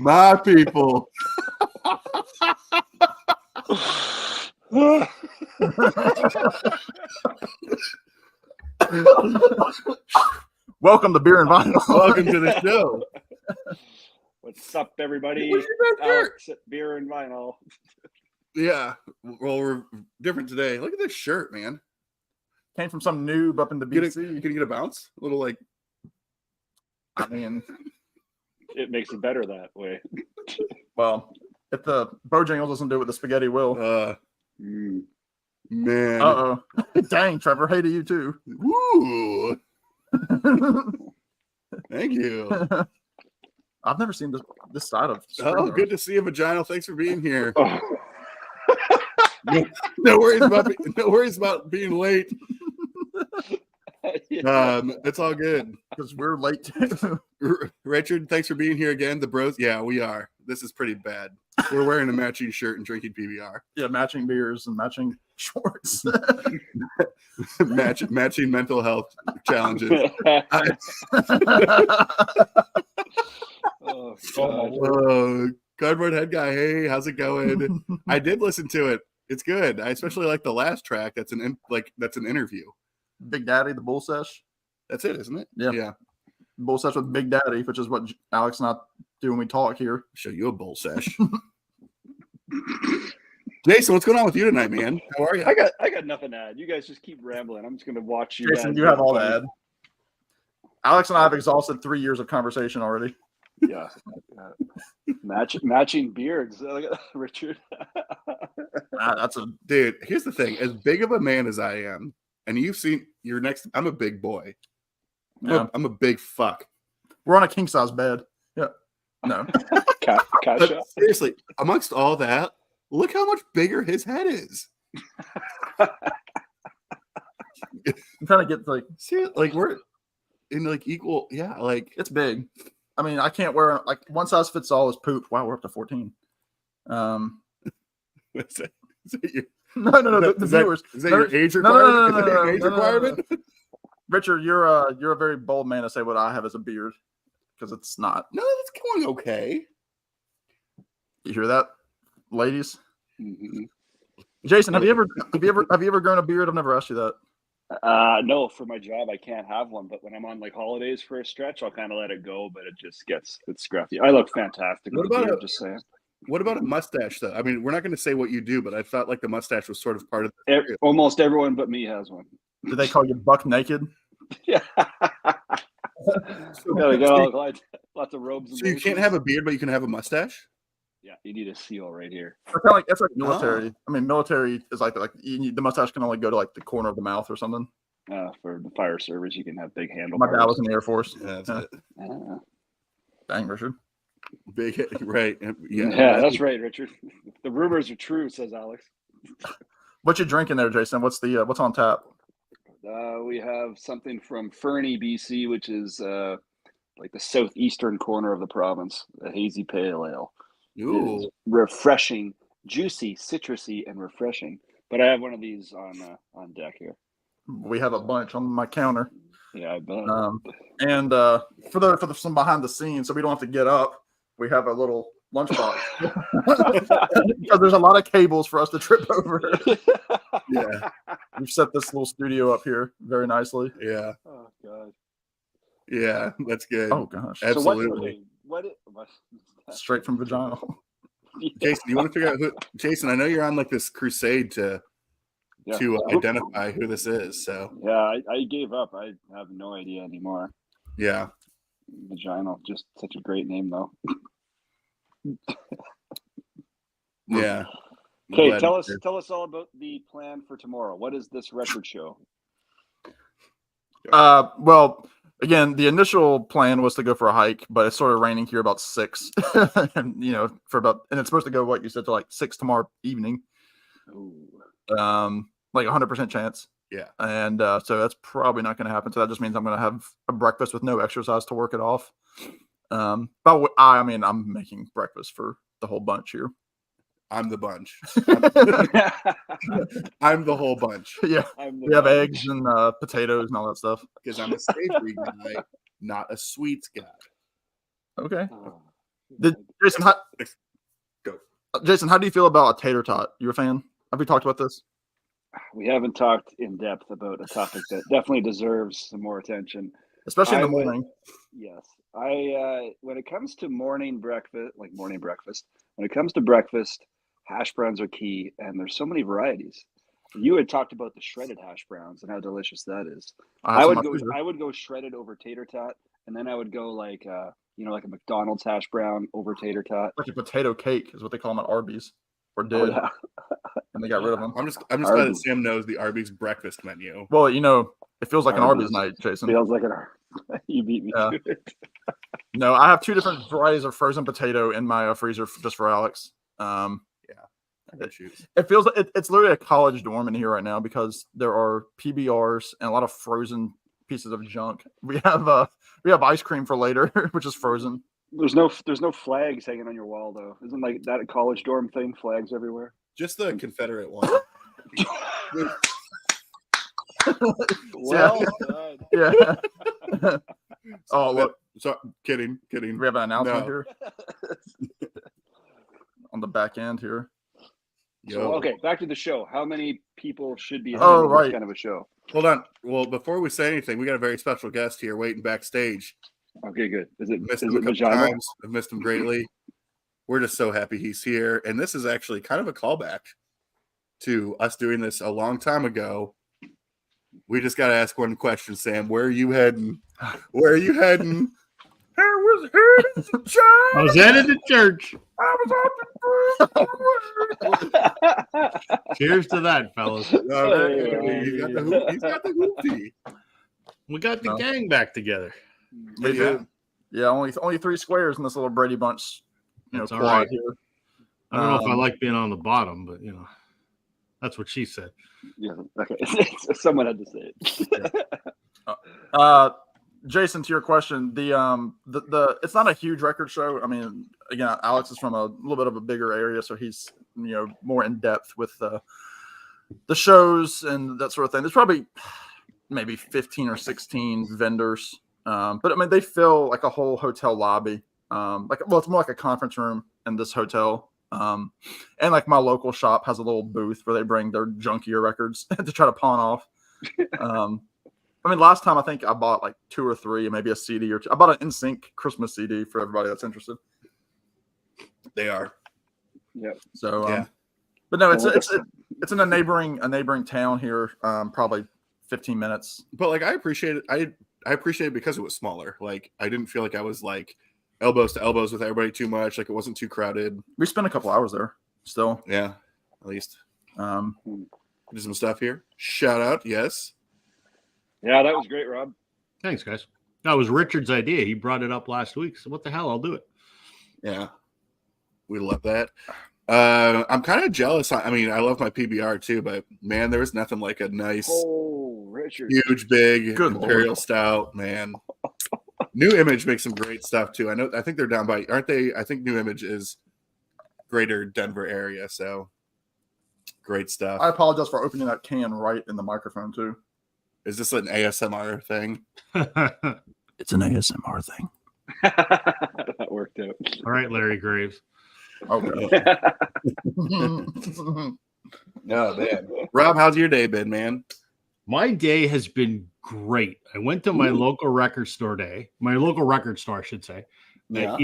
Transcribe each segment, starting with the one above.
My people. Welcome to Beer and Vinyl. Welcome to the show. What's up, everybody? What's your Alex at Beer and Vinyl. Yeah, well, we're different today. Look at this shirt, man. Came from some noob up in the BC. You can get a bounce? A little like. I mean, It makes it better that way. well, if the Bojangles doesn't do it, the spaghetti will. Man. Uh-oh. Dang, Trevor. Hey to you, too. Woo. Thank you. I've never seen this side of. Oh, good to see you, Vaginal. Thanks for being here. No worries about being late. It's all good because we're late too. Richard, thanks for being here again. The bros, yeah, we are. This is pretty bad. We're wearing a matching shirt and drinking PBR. Yeah, matching beers and matching shorts. matching mental health challenges. Cardboard Head Guy, hey, how's it going? I did listen to it. It's good. I especially like the last track. That's an interview. Big Daddy, the Bull Sesh. That's it, isn't it? Yeah. Bull Sesh with Big Daddy, which is what Alex and I do when we talk here. Show you a Bull Sesh. Jason, what's going on with you tonight, man? How are you? I got nothing to add. You guys just keep rambling. I'm just going to watch you. Jason, you have all to add. Alex and I have exhausted 3 years of conversation already. Yeah. Matching beards. Richard. That's a dude. Here's the thing. As big of a man as I am, and you've seen your next, I'm a big boy. I'm a big fuck. We're on a king size bed. Yeah. No. Seriously, amongst all that, look how much bigger his head is. I'm trying to get like we're in like equal. Yeah, like it's big. I mean, I can't wear like one size fits all is poop. Wow, we're up to 14. No. The viewers. Is that your age requirement? No, age requirement? Richard, you're a very bold man to say what I have as a beard because it's not. No, that's going okay. You hear that, ladies? Mm-hmm. Jason, have you ever grown a beard? I've never asked you that. No, for my job I can't have one, but when I'm on like holidays for a stretch, I'll kind of let it go. But it's scruffy. I look fantastic. Just saying. What about a mustache, though? I mean, we're not going to say what you do, but I felt like the mustache was sort of part of the almost everyone but me has one. Do they call you buck naked? Yeah. There we go. Lots of robes. So you can't have a beard, but you can have a mustache? Yeah, you need a seal right here. That's like military. I mean, military is like the mustache can only go to like the corner of the mouth or something. For the fire service, you can have big handlebars. My dad was in the Air Force. Yeah, that's it. Dang, Richard. Big, right? Yeah, that's right, Richard. The rumors are true, says Alex. What you drinking there, Jason? What's on tap? We have something from Fernie, BC, which is like the southeastern corner of the province. A hazy pale ale. Ooh, refreshing, juicy, citrusy, and refreshing. But I have one of these on deck here. We have a bunch on my counter. Yeah, I bet. And for some behind the scenes, so we don't have to get up, we have a little lunchbox because there's a lot of cables for us to trip over. Yeah, we've set this little studio up here very nicely. Yeah. Oh God. Yeah, that's good. Oh gosh, absolutely. So what straight from vaginal. Yeah. Jason, do you want to figure out who? Jason, I know you're on like this crusade to identify who this is. So yeah, I gave up. I have no idea anymore. Yeah, Vaginal, just such a great name though. Yeah. Okay, tell us all about the plan for tomorrow. What is this record show? Well, again, the initial plan was to go for a hike, but it's sort of raining here about 6, and and it's supposed to go what you said to like 6 tomorrow evening. Ooh. Like 100% chance. Yeah. And so that's probably not going to happen. So that just means I'm going to have a breakfast with no exercise to work it off. But I'm making breakfast for the whole bunch here. I'm the bunch. I'm the whole bunch. Yeah. We have eggs and potatoes and all that stuff. Because I'm a savory guy, not a sweets guy. Okay. Jason, how do you feel about a tater tot? You a fan? Have we talked about this? We haven't talked in depth about a topic that definitely deserves some more attention, especially in the morning. Yes, when it comes to morning breakfast, when it comes to breakfast, hash browns are key, and there's so many varieties. You had talked about the shredded hash browns and how delicious that is. I would go shredded over tater tot, and then I would go like a McDonald's hash brown over tater tot. Like a potato cake is what they call them at Arby's, or did, and they got rid of them. I'm just glad that Sam knows the Arby's breakfast menu. Well, it feels like an Arby's night, Jason. Feels like an Arby's. You beat me to it. No, I have 2 different varieties of frozen potato in my freezer just for Alex. It feels like it's literally a college dorm in here right now because there are PBRs and a lot of frozen pieces of junk. We have ice cream for later, which is frozen. There's no flags hanging on your wall though. Isn't like that a college dorm thing? Flags everywhere. Just the Confederate one. Well, yeah. Oh look. So kidding. We have an announcement here on the back end here. So, okay, back to the show. How many people should be attending this kind of a show? Hold on. Well, before we say anything, we got a very special guest here waiting backstage. Okay, good. Is it missed him a couple times? I've missed him greatly. We're just so happy he's here, and this is actually kind of a callback to us doing this a long time ago. We just got to ask one question, Sam. Where are you heading? Where are you heading? I was headed to church. I was headed to church. I was up to Cheers to that, fellas. He's got the hoopty. We got the gang back together. Yeah. Only 3 squares in this little Brady Bunch. That's quad all right. here. I don't know if I like being on the bottom, but that's what she said. Yeah. Okay. Someone had to say it. Jason, to your question, the it's not a huge record show. I mean, again, Alex is from a little bit of a bigger area, so he's more in depth with the shows and that sort of thing. There's probably maybe 15 or 16 vendors, but I mean they fill like a whole hotel lobby. It's more like a conference room in this hotel. And like my local shop has a little booth where they bring their junkier records to try to pawn off. I mean, last time I think I bought like 2 or 3, maybe a CD or 2. I bought an NSYNC Christmas CD for everybody that's interested. They are. Yep. So, yeah. But no, it's in a neighboring town here, probably 15 minutes. But like, I appreciate it. I appreciate it because it was smaller. Like, I didn't feel like I was like elbows to elbows with everybody too much. Like, it wasn't too crowded. We spent a couple hours there still. Yeah, at least. Do some stuff here. Shout out, yes. Yeah, that was great, Rob. Thanks, guys. That was Richard's idea. He brought it up last week. So what the hell? I'll do it. Yeah, we love that. I'm kind of jealous. I mean, I love my PBR too, but man, there was nothing like a nice, Richard, huge, big Imperial Stout. Man, New Image makes some great stuff too. I think they're down by, aren't they? I think New Image is greater Denver area, so great stuff. I apologize for opening that can right in the microphone too. Is this an ASMR thing? It's an ASMR thing. That worked out. All right, Larry Graves. Okay. Oh, man. Rob, how's your day been, man? My day has been great. I went to my local record store, I should say. Yeah.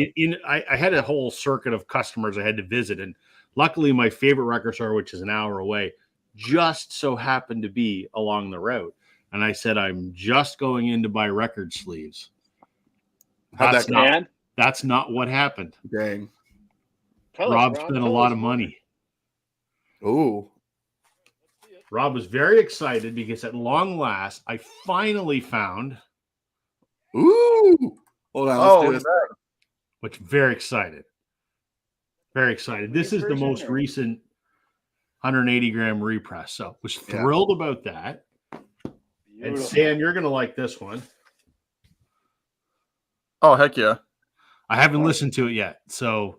I had a whole circuit of customers I had to visit, and luckily my favorite record store, which is an hour away, just so happened to be along the route. And I said, I'm just going in to buy record sleeves. That's not what happened. Dang. Rob spent a lot of money. Ooh. Rob was very excited because at long last, I finally found. Ooh. Hold on. Let's do this. Which very excited. Very excited. This is the most recent 180 gram repress. So was thrilled about that. And Sam, you're going to like this one. Oh, heck yeah. I haven't listened to it yet. So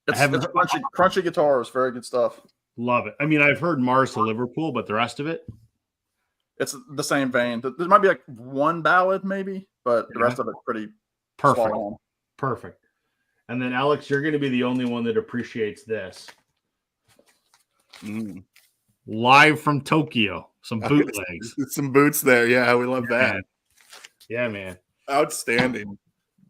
it's crunchy guitars. Very good stuff. Love it. I mean, I've heard Mars to Liverpool, but the rest of it? It's the same vein. There might be like one ballad maybe, but the rest of it's pretty perfect. Perfect. And then Alex, you're going to be the only one that appreciates this. Live from Tokyo, some bootlegs. Some boots there. Yeah, we love that. Yeah, man. Outstanding.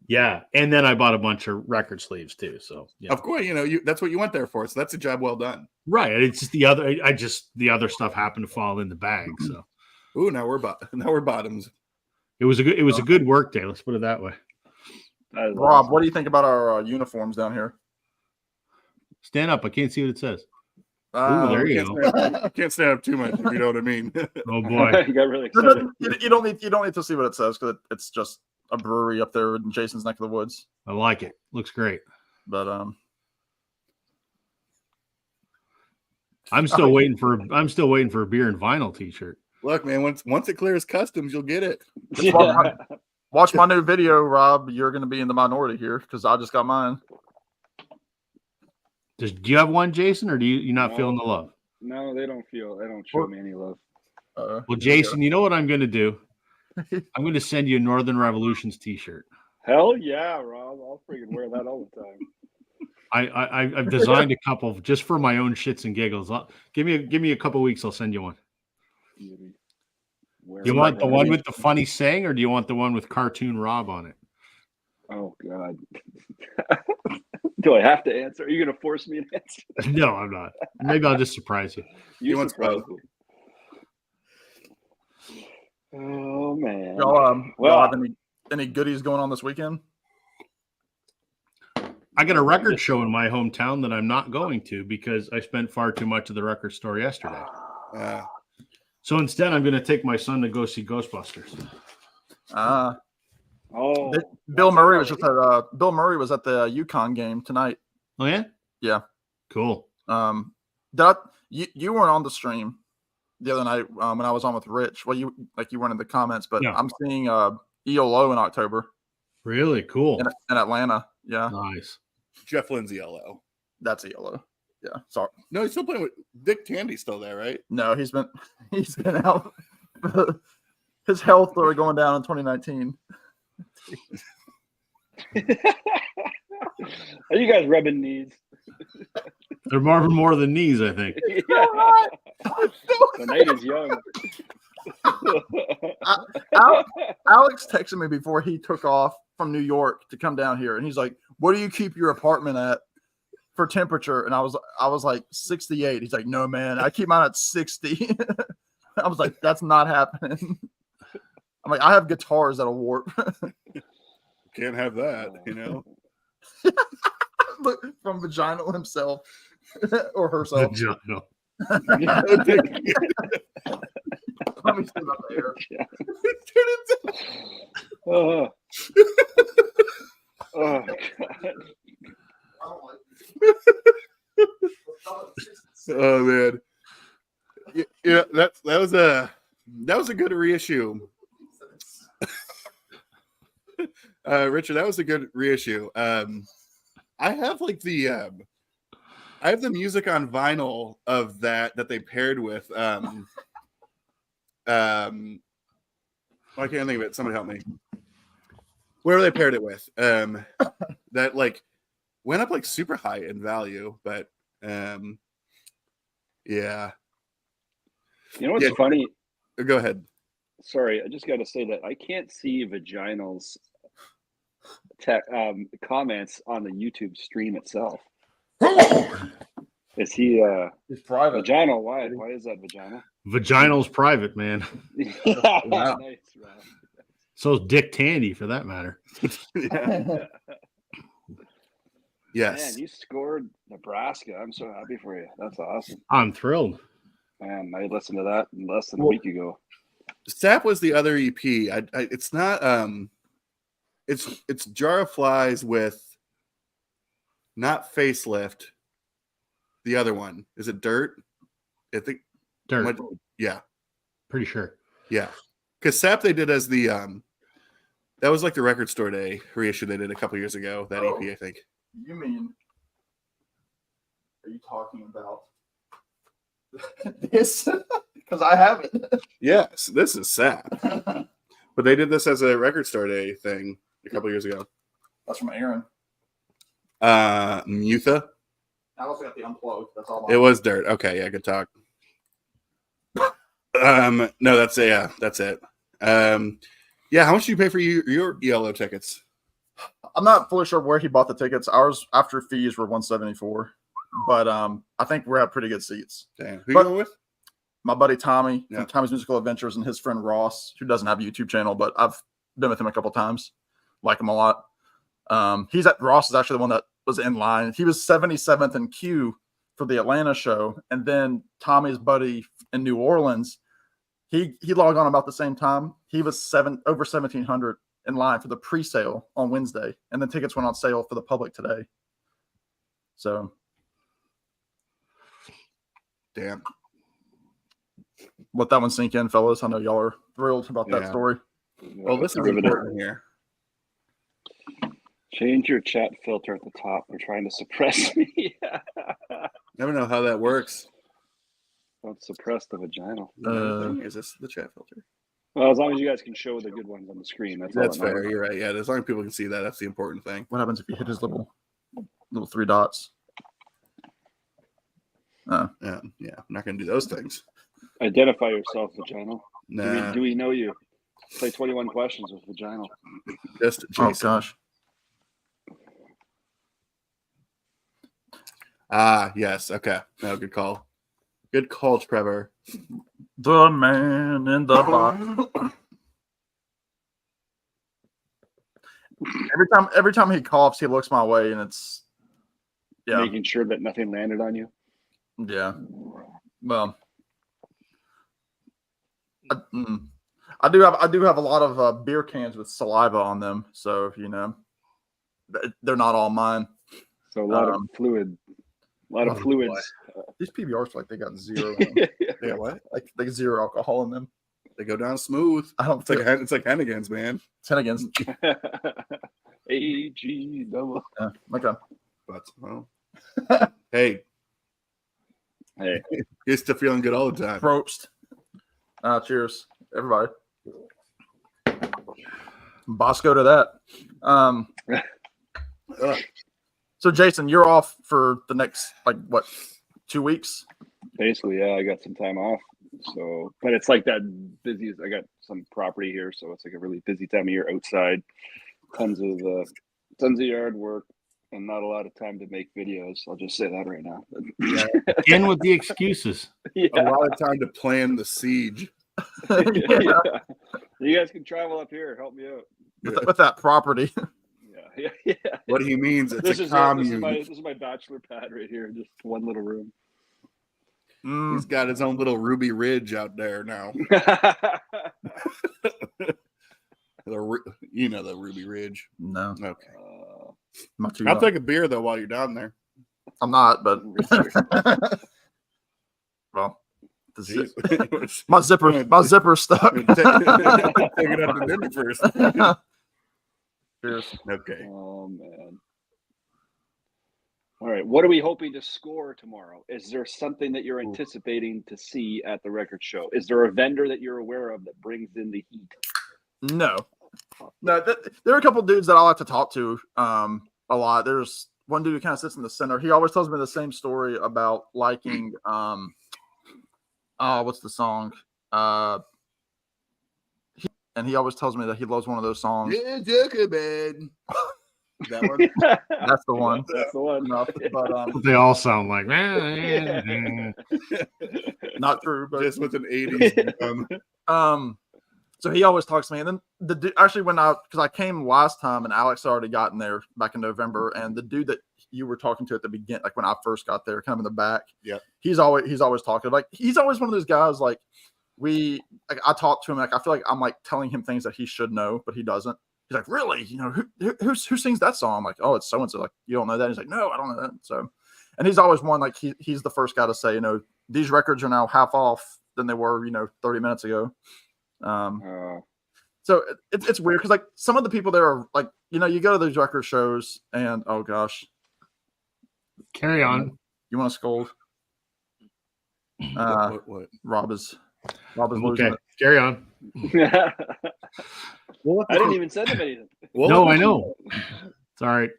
Yeah, and then I bought a bunch of record sleeves too. So yeah. Of course, that's what you went there for. So that's a job well done. Right. It's just the other stuff happened to fall in the bag. So ooh, now we're bottoms. It was a good work day. Let's put it that way. Rob, what do you think about our uniforms down here? Stand up. I can't see what it says. Ooh, there you go. You can't stand up too much, if you know what I mean. Oh boy. You got really excited. You don't need to see what it says because it's just a brewery up there in Jason's neck of the woods. I like it. Looks great. But I'm still waiting for a beer and vinyl t-shirt. Look, man, once it clears customs, you'll get it. Yeah. Watch my new video, Rob. You're going to be in the minority here because I just got mine. Do you have one, Jason, or you not feeling the love? No, they don't show me any love. Well, Jason, you know what I'm going to do? I'm going to send you a Northern Revolutions t-shirt. Hell yeah, Rob. I'll freaking wear that all the time. I've designed a couple just for my own shits and giggles. Give me a couple weeks. I'll send you one. Do you want the one with the funny saying, or do you want the one with cartoon Rob on it? Oh God. Do I have to answer? Are you going to force me to answer? No, I'm not. Maybe I'll just surprise you. You surprise me. Oh man. Y'all have any goodies going on this weekend? I got a record show in my hometown that I'm not going to because I spent far too much of the record store yesterday. So instead, I'm going to take my son to go see Ghostbusters. Bill Murray was at the UConn game tonight. Oh yeah, yeah, cool. You weren't on the stream the other night when I was on with Rich. Well, you weren't in the comments, but I'm seeing ELO in October. Really cool in Atlanta. Yeah, nice. Jeff Lindsay ELO. That's ELO. Yeah, sorry. No, he's still playing with Dick Tandy's still there, right? No, he's been out. His health started going down in 2019. Are you guys rubbing knees? They're more than knees, I think. Yeah. The night is young. Alex texted me before he took off from New York to come down here, and he's like, "What do you keep your apartment at for temperature?" And I was like 68. He's like, "No, man, I keep mine at 60." I was like, "That's not happening." I'm like, "I have guitars that'll warp." Can't have that, you know. Look, from Vaginal himself or herself. Vaginal. Let me sit up there. Oh, God. Oh man, yeah, that was a good reissue. Richard, that was a good reissue. I have I have the music on vinyl of that they paired with. I can't think of it. Somebody help me. Wherever they paired it with, that went up super high in value, but yeah. You know what's funny? Go ahead. Sorry, I just got to say that I can't see Vaginal's comments on the YouTube stream itself. Is he It's private. Vaginal? Why is that Vaginal? Vaginal's private, man. Wow. Nice, Rob. So is Dick Tandy, for that matter. Yeah. Yes. Man, you scored Nebraska. I'm so happy for you. That's awesome. I'm thrilled. Man, I listened to that less than a week ago. Sap was the other EP. It's not it's Jar of Flies with not Facelift. The other one. Is it Dirt? I think Dirt. Yeah. Pretty sure. Yeah. Because Sap they did as the that was the Record Store Day reissue they did a couple years ago, that EP, I think. You mean, are you talking about this? Because I haven't. Yes, this is Sap. But they did this as a Record Store Day thing a couple years ago. That's from Aaron. Mutha. I also got the unplugged. That's all. It was dirt. Okay, yeah, good talk. No, that's it. Yeah, that's it. Yeah, how much do you pay for your ELO tickets? I'm not fully sure where he bought the tickets. Ours after fees were $174, but I think we have pretty good seats. Damn. Who you going with? My buddy Tommy Yeah. from Tommy's Musical Adventures and his friend Ross, who doesn't have a YouTube channel, but I've been with him a couple times. Like him a lot. Ross is actually the one that was in line. He was 77th in queue for the Atlanta show, and then Tommy's buddy in New Orleans, he logged on about the same time. He was over 1,700 in line for the pre-sale on Wednesday, and the tickets went on sale for the public today. So, Damn. let that one sink in, fellas. I know y'all are thrilled about that Yeah. story. Well, this is important here. Change your chat filter at the top. They're trying to suppress me. Never know how that works. Don't suppress the vaginal. Is this the chat filter? Well, as long as you guys can show the good ones on the screen, that's all That's that matters. fair. You're right. Yeah, as long as people can see that, that's the important thing. What happens if you hit his little three dots? Yeah, I'm not gonna do those things. Identify yourself, vaginal. Nah, Do we know you? Play 21 questions with vaginal. just Oh Jason. gosh. Ah, yes. Okay. No, good call. Good call, Trevor. The man in the box. Every time he coughs, he looks my way, and it's Making sure that nothing landed on you. yeah. Well, I do have a lot of beer cans with saliva on them, so they're not all mine. So a lot of fluid. A lot of fluids. These PBRs feel like they got zero. In them. Yeah, what? Like they zero alcohol in them. They go down smooth. I don't It's like Hennigan's, man. 10 against. AG double. Okay. But well, hey, you're still feeling good all the time. Roast. Cheers, everybody. Bosco to that. So Jason, you're off for the next 2 weeks? Basically, yeah, I got some time off. So, but it's like that busy. I got some property here, so it's like a really busy time of year outside. Tons of yard work, and not a lot of time to make videos. I'll just say that right now. In with the excuses. Yeah. A lot of time to plan the siege. Yeah. You guys can travel up here. Help me out. With that property. Yeah. What he means, it's This a is commune. this is my bachelor pad right here. Just one little room. He's got his own little Ruby Ridge out there now. You know the Ruby Ridge. No. Okay. Not too I'll young. take a beer though while you're down there. I'm not, but well, Jeez. my zipper's stuck. Take it out to dinner first. Cheers. Okay. Oh man. All right. What are we hoping to score tomorrow? Is there something that you're anticipating to see at the record show? Is there a vendor that you're aware of that brings in the heat? No. There are a couple dudes that I like to talk to a lot. There's one dude who kind of sits in the center. He always tells me the same story about liking what's the song? And he always tells me that he loves one of those songs. Yeah, Joker-Man. That one. That's the one. That's the one. No, but They all sound like. not true. But Just with an 80s. So he always talks to me, and then the dude actually because I came last time, and Alex already gotten there back in November, and the dude that you were talking to at the beginning, like when I first got there, kind of in the back, yeah, he's always talking. Like he's always one of those guys. Like I talk to him, like I feel like I'm like telling him things that he should know, but he doesn't. He's like, really? Who sings that song? I'm like, oh, it's so and so. Like, you don't know that? He's like, no, I don't know that. So, and he's always one like he's the first guy to say, these records are now half off than they were, 30 minutes ago. So it's weird because like some of the people there are like, you go to these record shows and oh gosh, Carry on. you want to scold? What? Rob is losing Okay, it. carry on. I didn't even send him anything. Well, No, I know. It's all right.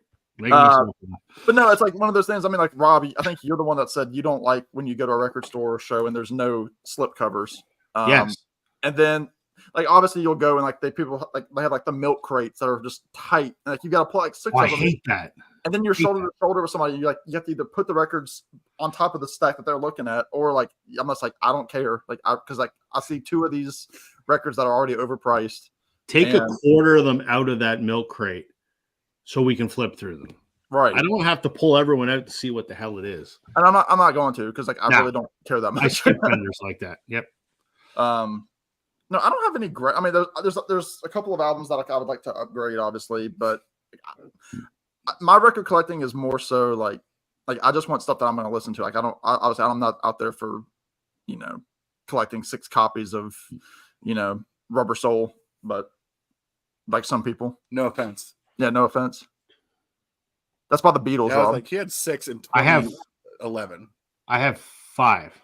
Making myself laugh. But no, it's like one of those things. I mean, like Rob, I think you're the one that said you don't like when you go to a record store or show and there's no slip covers. Yes. And then, like, obviously you'll go and like they have like the milk crates that are just tight. And, like you got to put like 6 I of them. hate that. And then you're shoulder to shoulder with somebody. You have to either put the records on top of the stack that they're looking at, or like I'm just like I don't care. Like because I see 2 of these records that are already overpriced. Take a quarter of them out of that milk crate so we can flip through them. Right. I don't have to pull everyone out to see what the hell it is. And I'm not going to because like I really don't care that much. I skip vendors like that. Yep. No, I don't have any great. I mean, there's a couple of albums that I would like to upgrade, obviously, but my record collecting is more so like I just want stuff that I'm going to listen to. Like obviously I'm not out there for collecting 6 copies of Rubber Soul, but like some people. No offense. Yeah, no offense. That's by the Beatles. Yeah, I was like, he had 6 in 2011. I have 5.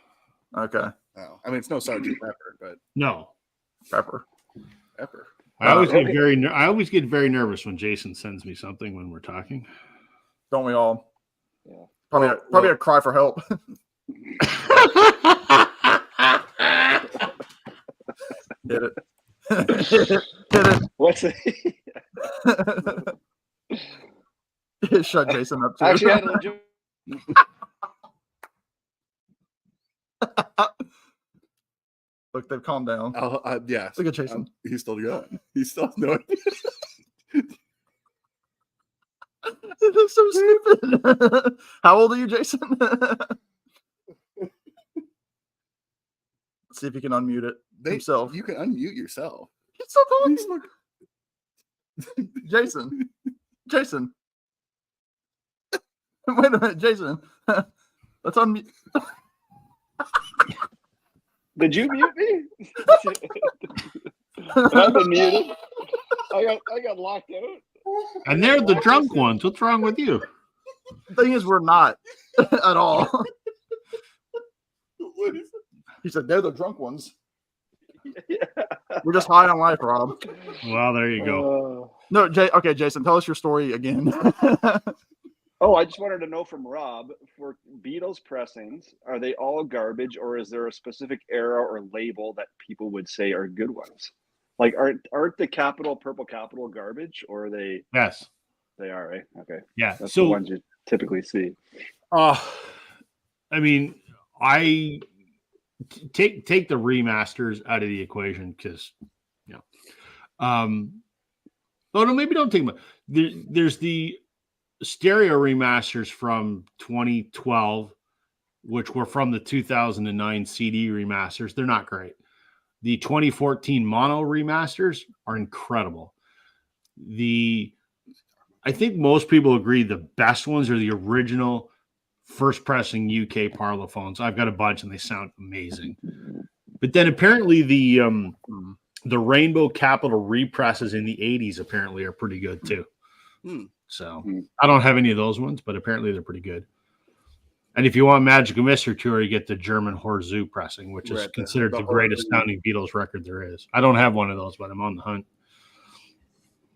Okay. Oh, I mean, it's no Sergeant Pepper, but no Pepper. I always get very nervous when Jason sends me something when we're talking. Don't we all? Yeah. Probably a cry for help. Hit it. Hit it. What's it? Shut Jason up too. Actually, I had a legit. Look, they've calmed down. Yeah. Look at Jason. He's still going. He's still no. It looks so stupid. How old are you, Jason? Let's see if he can unmute it himself. You can unmute yourself. He's still talking. Jason. Wait a minute, Jason. Let's unmute. Did you mute me? I've been muted. I got locked out. And they're the drunk ones. What's wrong with you? The thing is, we're not at all. What is it? He said they're the drunk ones. Yeah. We're just high on life, Rob. Well, there you go. No, okay, Jason, tell us your story again. I just wanted to know from Rob, for Beatles pressings, are they all garbage, or is there a specific era or label that people would say are good ones? Like, aren't the purple capital garbage, or are they? Yes, they are. Right? Okay. Yeah. That's the ones you typically see. I mean, I take the remasters out of the equation because, oh no, maybe don't take them. There's the stereo remasters from 2012, which were from the 2009 CD remasters. They're not great. The 2014 mono remasters are incredible. I think most people agree the best ones are the original first pressing UK Parlophones. I've got a bunch and they sound amazing. But then apparently the Rainbow Capital represses in the 80s apparently are pretty good too. So I don't have any of those ones, but apparently they're pretty good. And if you want Magical Mystery Tour, you get the German Horzu pressing, which is considered the greatest sounding Beatles record there is. I don't have one of those, but I'm on the hunt.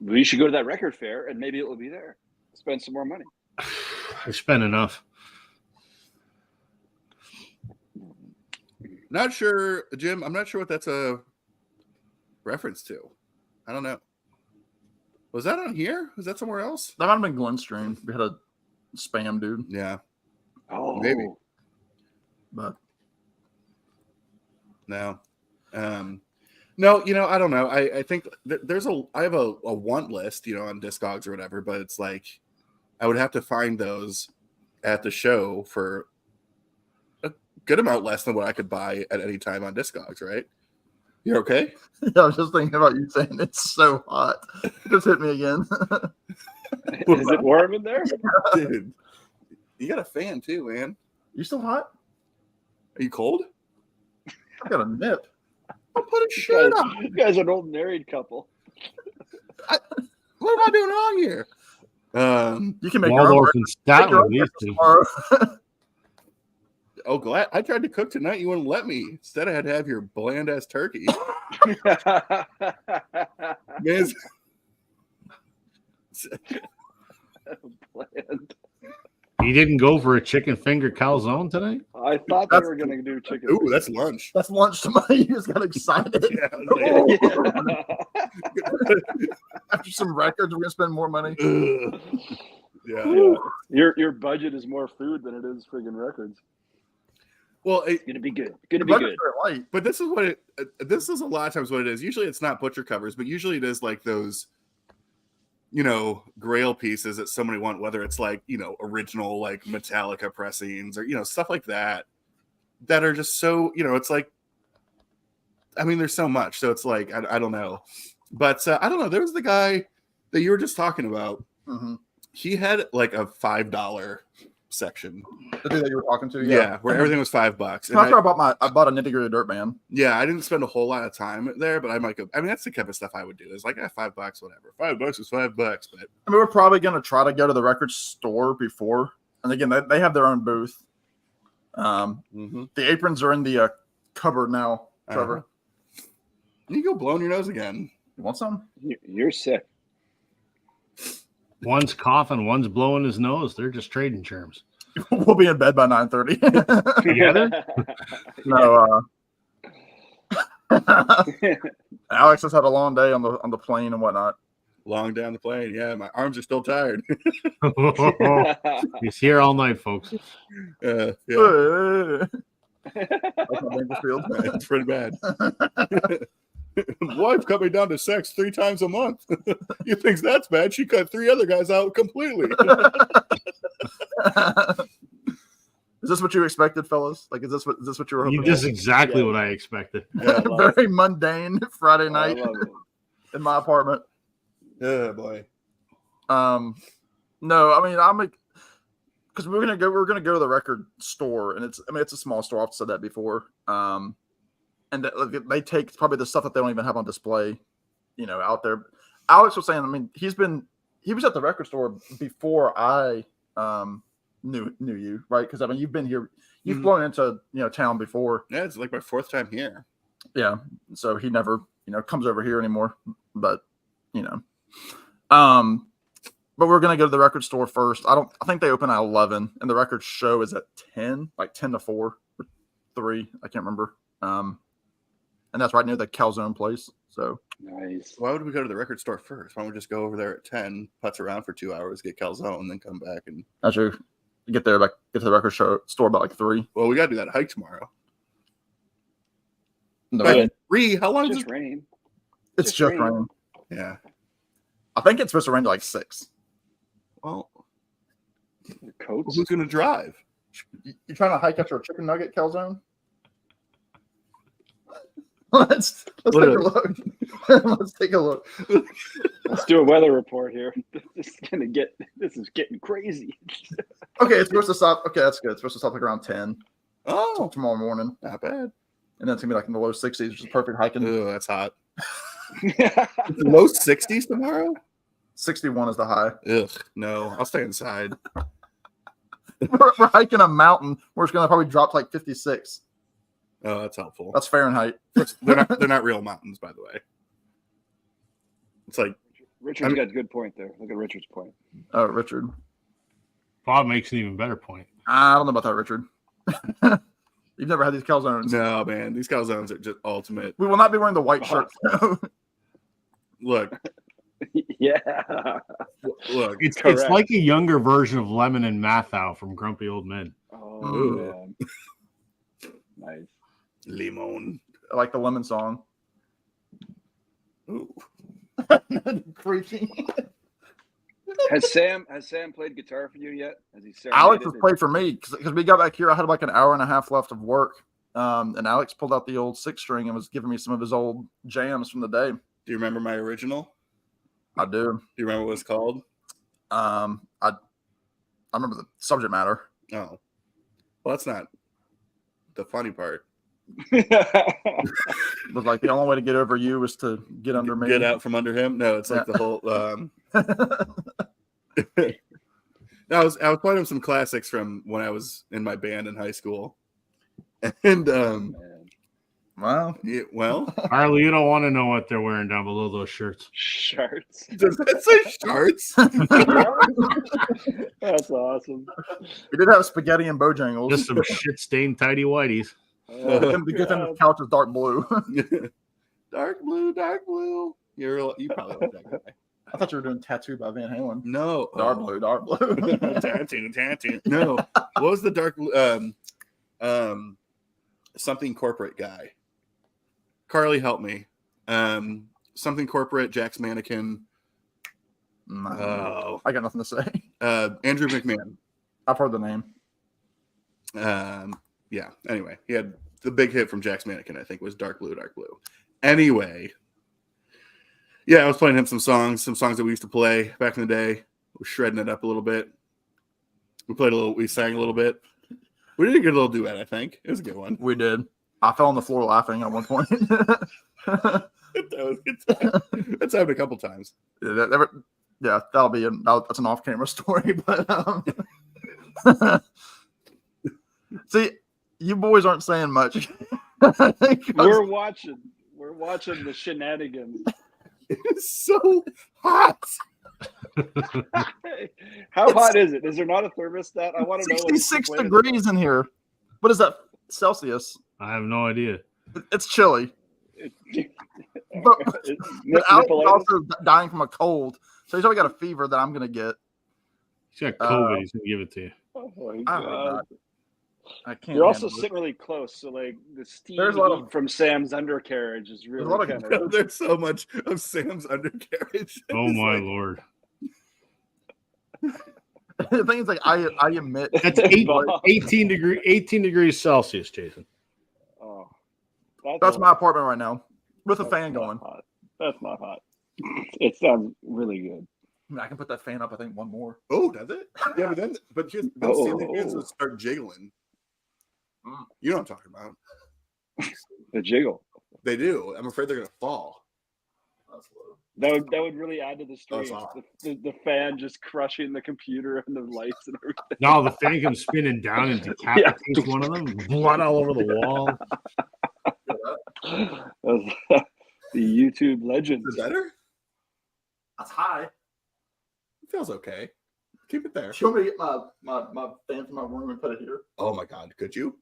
We should go to that record fair and maybe it will be there. Spend some more money. I spent enough. Not sure, Jim. I'm not sure what that's a reference to. I don't know. Was that on here? Was that somewhere else? That might have been Glenn Stream. We had a spam dude. Yeah. Oh, maybe. But no. No, I don't know. I think I have a want list, on Discogs or whatever, but it's like I would have to find those at the show for a good amount less than what I could buy at any time on Discogs, right? You're okay? Yeah, I was just thinking about you saying it's so hot. Just hit me again. Is it warm in there? Dude, you got a fan too, man. You still hot? Are you cold? I got a nip. I'll put a shirt on. You guys are an old married couple. What am I doing wrong here? You can make Waldorf and Statler, these two. Oh, glad I tried to cook tonight. You wouldn't let me. Instead, I had to have your bland ass turkey. Man, Bland. He didn't go for a chicken finger calzone tonight. I thought they were going to do chicken. Ooh, that's lunch. That's lunch tonight. You just got excited. Yeah, I was After some records, we're gonna spend more money. like, ugh. Yeah. Your budget is more food than it is friggin' records. Well, It's gonna be good. Gonna be good. Light. but this is what it. This is a lot of times what it is. Usually, it's not butcher covers, but usually it is like those, Grail pieces that somebody want. Whether it's like original like Metallica pressings or stuff like that, that are just so it's like. I mean, there's so much, so it's like I don't know, but I don't know. There was the guy that you were just talking about. Mm-hmm. He had like a $5 section. The dude that you were talking to, Yeah, where everything was $5. And After I bought a Nitty Gritty Dirt Band. yeah, I didn't spend a whole lot of time there, but I might go. I mean, that's the kind of stuff I would do. It's like $5, whatever. $5 is $5, but I mean, we're probably gonna try to go to the record store before, and again, they have their own booth. The aprons are in the cupboard now, Trevor. You go blowing your nose again. You want some? You're sick. One's coughing, one's blowing his nose. They're just trading germs. We'll be in bed by 9:30. Together? No. Alex has had a long day on the plane and whatnot. Long down the plane. Yeah, my arms are still tired. He's here all night, folks. Yeah, That's not Dangerfield. it's pretty bad. Wife cut me down to sex 3 times a month. You think that's bad? She cut 3 other guys out completely. Is this what you expected, fellas? Like, is this what you were hoping? This is exactly what I expected. Yeah, Very mundane Friday night I love it. in my apartment. yeah, boy. No, I mean, because we're gonna go to the record store, and it's a small store. I've said that before. And they take probably the stuff that they don't even have on display, out there. Alex was saying, I mean, he was at the record store before I knew you, right? Because I mean, you've been here, you've flown into town before. Yeah, it's like my 4th time here. Yeah, so he never comes over here anymore. But but we're gonna go to the record store first. I think they open at 11, and the record show is at 10, like 10 to 4 or 3. I can't remember. And that's right near the calzone place. So Nice. Why would we go to the record store first? Why don't we just go over there at 10, putz around for 2 hours, get calzone, and then come back and actually get to the record store about like 3. well, we gotta do that hike tomorrow. No, But how long is Just it? rain. it's just just rain. raining. Yeah. I think it's supposed to rain to like 6. Well, Coats. who's gonna drive? You trying to hike after a chicken nugget calzone? Let's take a look. Let's take a look. Let's do a weather report here. This is getting crazy. Okay, it's supposed to stop. Okay, that's good. It's supposed to stop like around 10 Oh, tomorrow morning, not bad. and then it's gonna be like in the low 60s, which is perfect hiking. Oh, that's hot. Low 60s tomorrow? 61 is the high. Ugh, no. I'll stay inside. We're hiking a mountain where it's gonna probably drop to like 56. Oh, that's helpful. That's Fahrenheit. They're not real mountains, by the way. It's like Richard's got a good point there. Look at Richard's point. Oh, Richard. Bob makes an even better point. I don't know about that, Richard. You've never had these calzones. no, man. These calzones are just ultimate. We will not be wearing the white shirt. Look, Yeah. look. It's Correct. like a younger version of Lemon and Mathau from Grumpy Old Men. Oh Ooh. man. Nice. Limon. I like the lemon song. Ooh. Preaching. Has Sam played guitar for you yet? Has he Alex has serenaded? played for me because we got back here. I had like an hour and a half left of work. And Alex pulled out the old 6-string and was giving me some of his old jams from the day. Do you remember my original? I do. Do you remember what it's called? I remember the subject matter. Oh. Well, that's not the funny part. It was like the only way to get over you was to get under me. Get out from under him? No, it's like the whole I was playing him some classics from when I was in my band in high school. And Man. Well, Yeah, well, Harley, you don't want to know what they're wearing down below those shirts. Shirts. does that say shirts? That's awesome. we did have spaghetti and Bojangles. Just some shit-stained tidy whities. The good thing the couch is dark blue. Dark blue, dark blue. You probably like that guy. I thought you were doing Tattoo by Van Halen. No, Dark blue, dark blue. Tattoo. No, what was the dark blue? Something corporate guy. Carly, help me. Something corporate. Jack's mannequin. Oh, I got nothing to say. Andrew McMahon. I've heard the name. Yeah. Anyway, he had the big hit from Jack's Mannequin, I think, was Dark Blue, Dark Blue. Anyway, yeah, I was playing him some songs that we used to play back in the day. We're shredding it up a little bit. We sang a little bit. We did a good little duet, I think. It was a good one. We did. I fell on the floor laughing at one point. That was a good time. That's happened a couple times. Yeah, that's an off-camera story. But see, you boys aren't saying much. We're watching the shenanigans. It is so hot. How hot is it? Is there not a thermostat? I want to know. 66 degrees in here. What is that Celsius? I have no idea. It's chilly. But Alex is also dying from a cold, so he's already got a fever that I'm gonna get. He's got COVID. He's gonna give it to you. Oh my God. I can't. You're also sitting really close, so like the steam from Sam's undercarriage is really kind of. There's so much of Sam's undercarriage. Oh my Lord. The thing is, like, I admit that's 18 degrees Celsius, Jason. Oh, that's my apartment right now with a fan going. Hot. That's not hot. It sounds really good. I can put that fan up. I think one more. Oh, does it? Yeah, but then ceiling fans will start jiggling. You know what I'm talking about? The jiggle. They do. I'm afraid they're gonna fall. That would really add to the story. The fan just crushing the computer and the lights and everything. No, the fan comes spinning down and decapitates one of them. Blood all over the wall. The YouTube legend. Is it better? That's high. It feels okay. Keep it there. Do you want me to get my fan from my room and put it here? Oh my God, could you?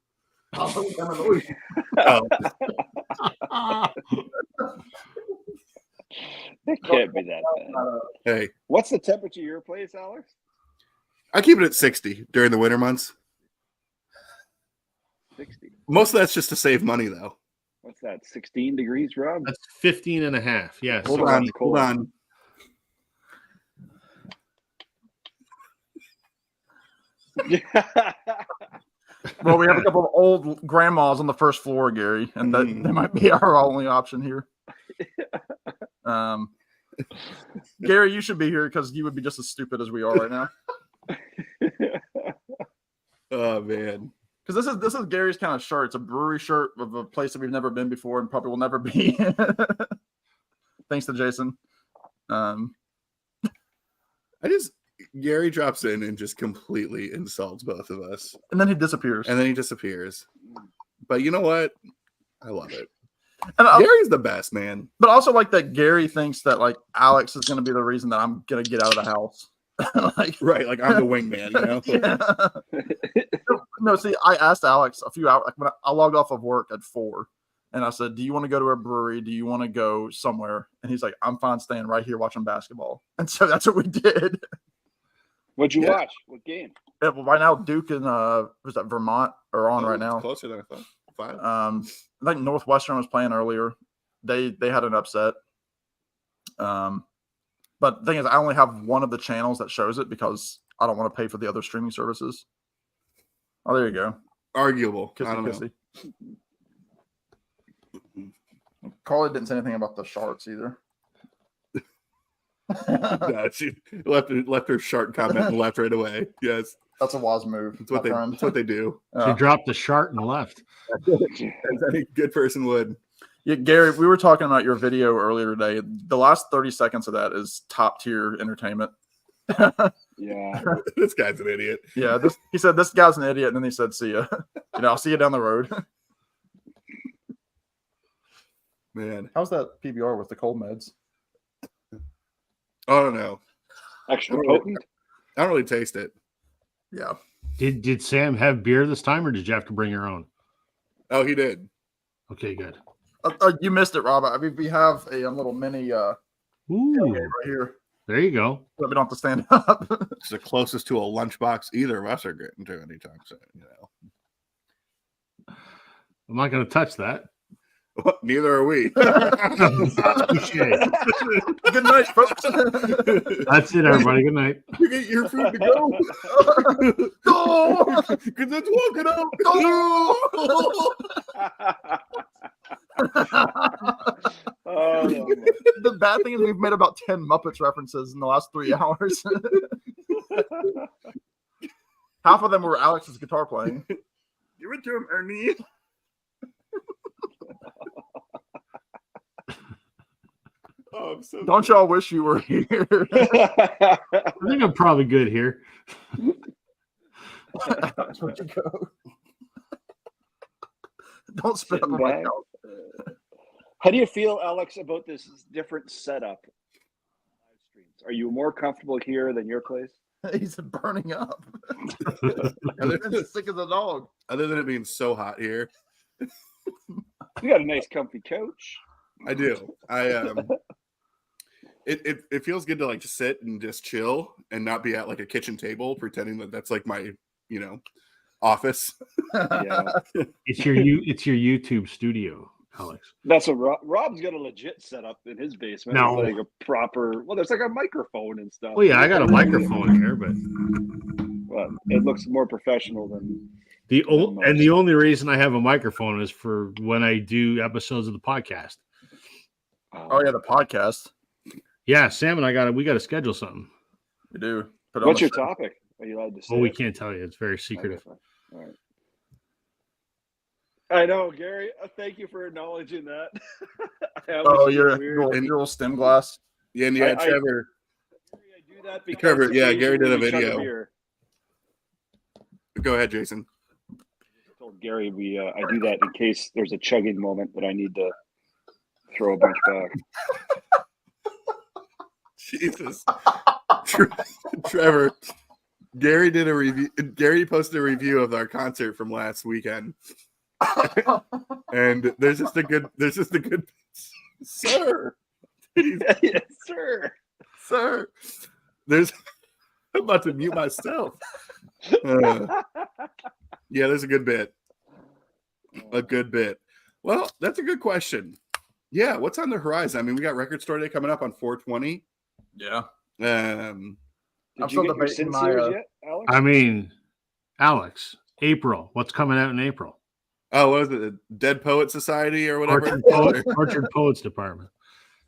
I'll put it down the It can't be that bad. Hey, what's the temperature of your place, Alex? I keep it at 60 during the winter months. 60. Most of that's just to save money, though. What's that? 16 degrees, Rob? That's 15 and a half. Yes. Hold on. Well, we have a couple of old grandmas on the first floor, Gary, and that might be our only option here. Gary, you should be here because you would be just as stupid as we are right now. Oh man, because this is Gary's kind of shirt. It's a brewery shirt of a place that we've never been before and probably will never be. Thanks to Jason. Gary drops in and just completely insults both of us, and then he disappears. But you know what? I love it. And Gary's the best, man. But also like that Gary thinks that like Alex is going to be the reason that I'm going to get out of the house. Right, like I'm the wingman, you know? Yeah. No, see, I asked Alex a few hours, like when I logged off of work at 4, and I said, do you want to go to a brewery? Do you want to go somewhere? And he's like, I'm fine staying right here watching basketball. And so that's what we did. What'd you watch? What game? Yeah, well, right now, Duke and was that Vermont are on right now. Closer than I thought. 5. I think Northwestern was playing earlier. They had an upset. But the thing is, I only have one of the channels that shows it because I don't want to pay for the other streaming services. Oh, there you go. Arguable. Kissy, I don't know. Carly didn't say anything about the Sharks either. No, she left her shark comment and left right away. Yes. That's a wise move. That's what they do. She dropped the shark and left. As any good person would. Yeah, Gary, we were talking about your video earlier today. The last 30 seconds of that is top tier entertainment. Yeah. This guy's an idiot. Yeah, he said this guy's an idiot, and then he said, see ya. I'll see you down the road. Man, How's that PBR with the cold meds? I don't know. Extra Oh. potent. I don't really taste it. Yeah. Did Sam have beer this time, or did you have to bring your own? Oh, he did. Okay, good. You missed it, Rob. I mean, we have a little mini tailgate Ooh, right here. there you go. So we don't have to stand up. It's the closest to a lunchbox either of us are getting to anytime soon. I'm not going to touch that. Neither are we. Touché. Good night, folks. That's it, everybody. Good night. You get your food to go. No! Because that's walking out. Oh, The bad thing is we've made about 10 Muppets references in the last 3 hours. Half of them were Alex's guitar playing. Give it to him, Ernie. Oh, I'm so Don't y'all wish you were here? I think I'm probably good here. Alex, where'd you go? Don't spit up Sitting on my back. couch. How do you feel, Alex, about this different setup? Live streams. Are you more comfortable here than your place? He's burning up. other, He's sick as a dog. other than it being so hot here, You got a nice, comfy couch. I do. It feels good to like just sit and just chill and not be at like a kitchen table pretending that that's like my office. Yeah, It's your YouTube studio, Alex. that's what Rob's got a legit setup in his basement. No. It's like a proper. Well, there's like a microphone and stuff. Well, yeah, I got a microphone here, but But it looks more professional than. the only reason I have a microphone is for when I do episodes of the podcast. Oh, yeah, the podcast. Yeah, Sam and we got to schedule something. We do. Put it on What's the your show. topic? Are you allowed to say? Oh, we it? can't tell you. It's very secretive. Okay, fine. All right. I know, Gary. Thank you for acknowledging that. I always Oh, feel your weird. little stem glass. Yeah, and yeah, I- Trevor. I do that because Trevor, yeah, Gary did a occasionally we chug video. beer. Go ahead, Jason. I told Gary I do that in case there's a chugging moment that I need to throw a bunch back. Jesus. Trevor. Gary did a review. Gary posted a review of our concert from last weekend. And there's just a good sir. Yes, sir. Sir. I'm about to mute myself. Yeah, there's a good bit. A good bit. Well, that's a good question. Yeah, what's on the horizon? I mean, we got Record Store Day coming up on 4/20. Yeah. Did I'm you still get your debating my, Sinceres yet, Alex? I mean, Alex, April. What's coming out in April? Oh, what is it? The Dead Poet Society or whatever? Orchard Poets Department.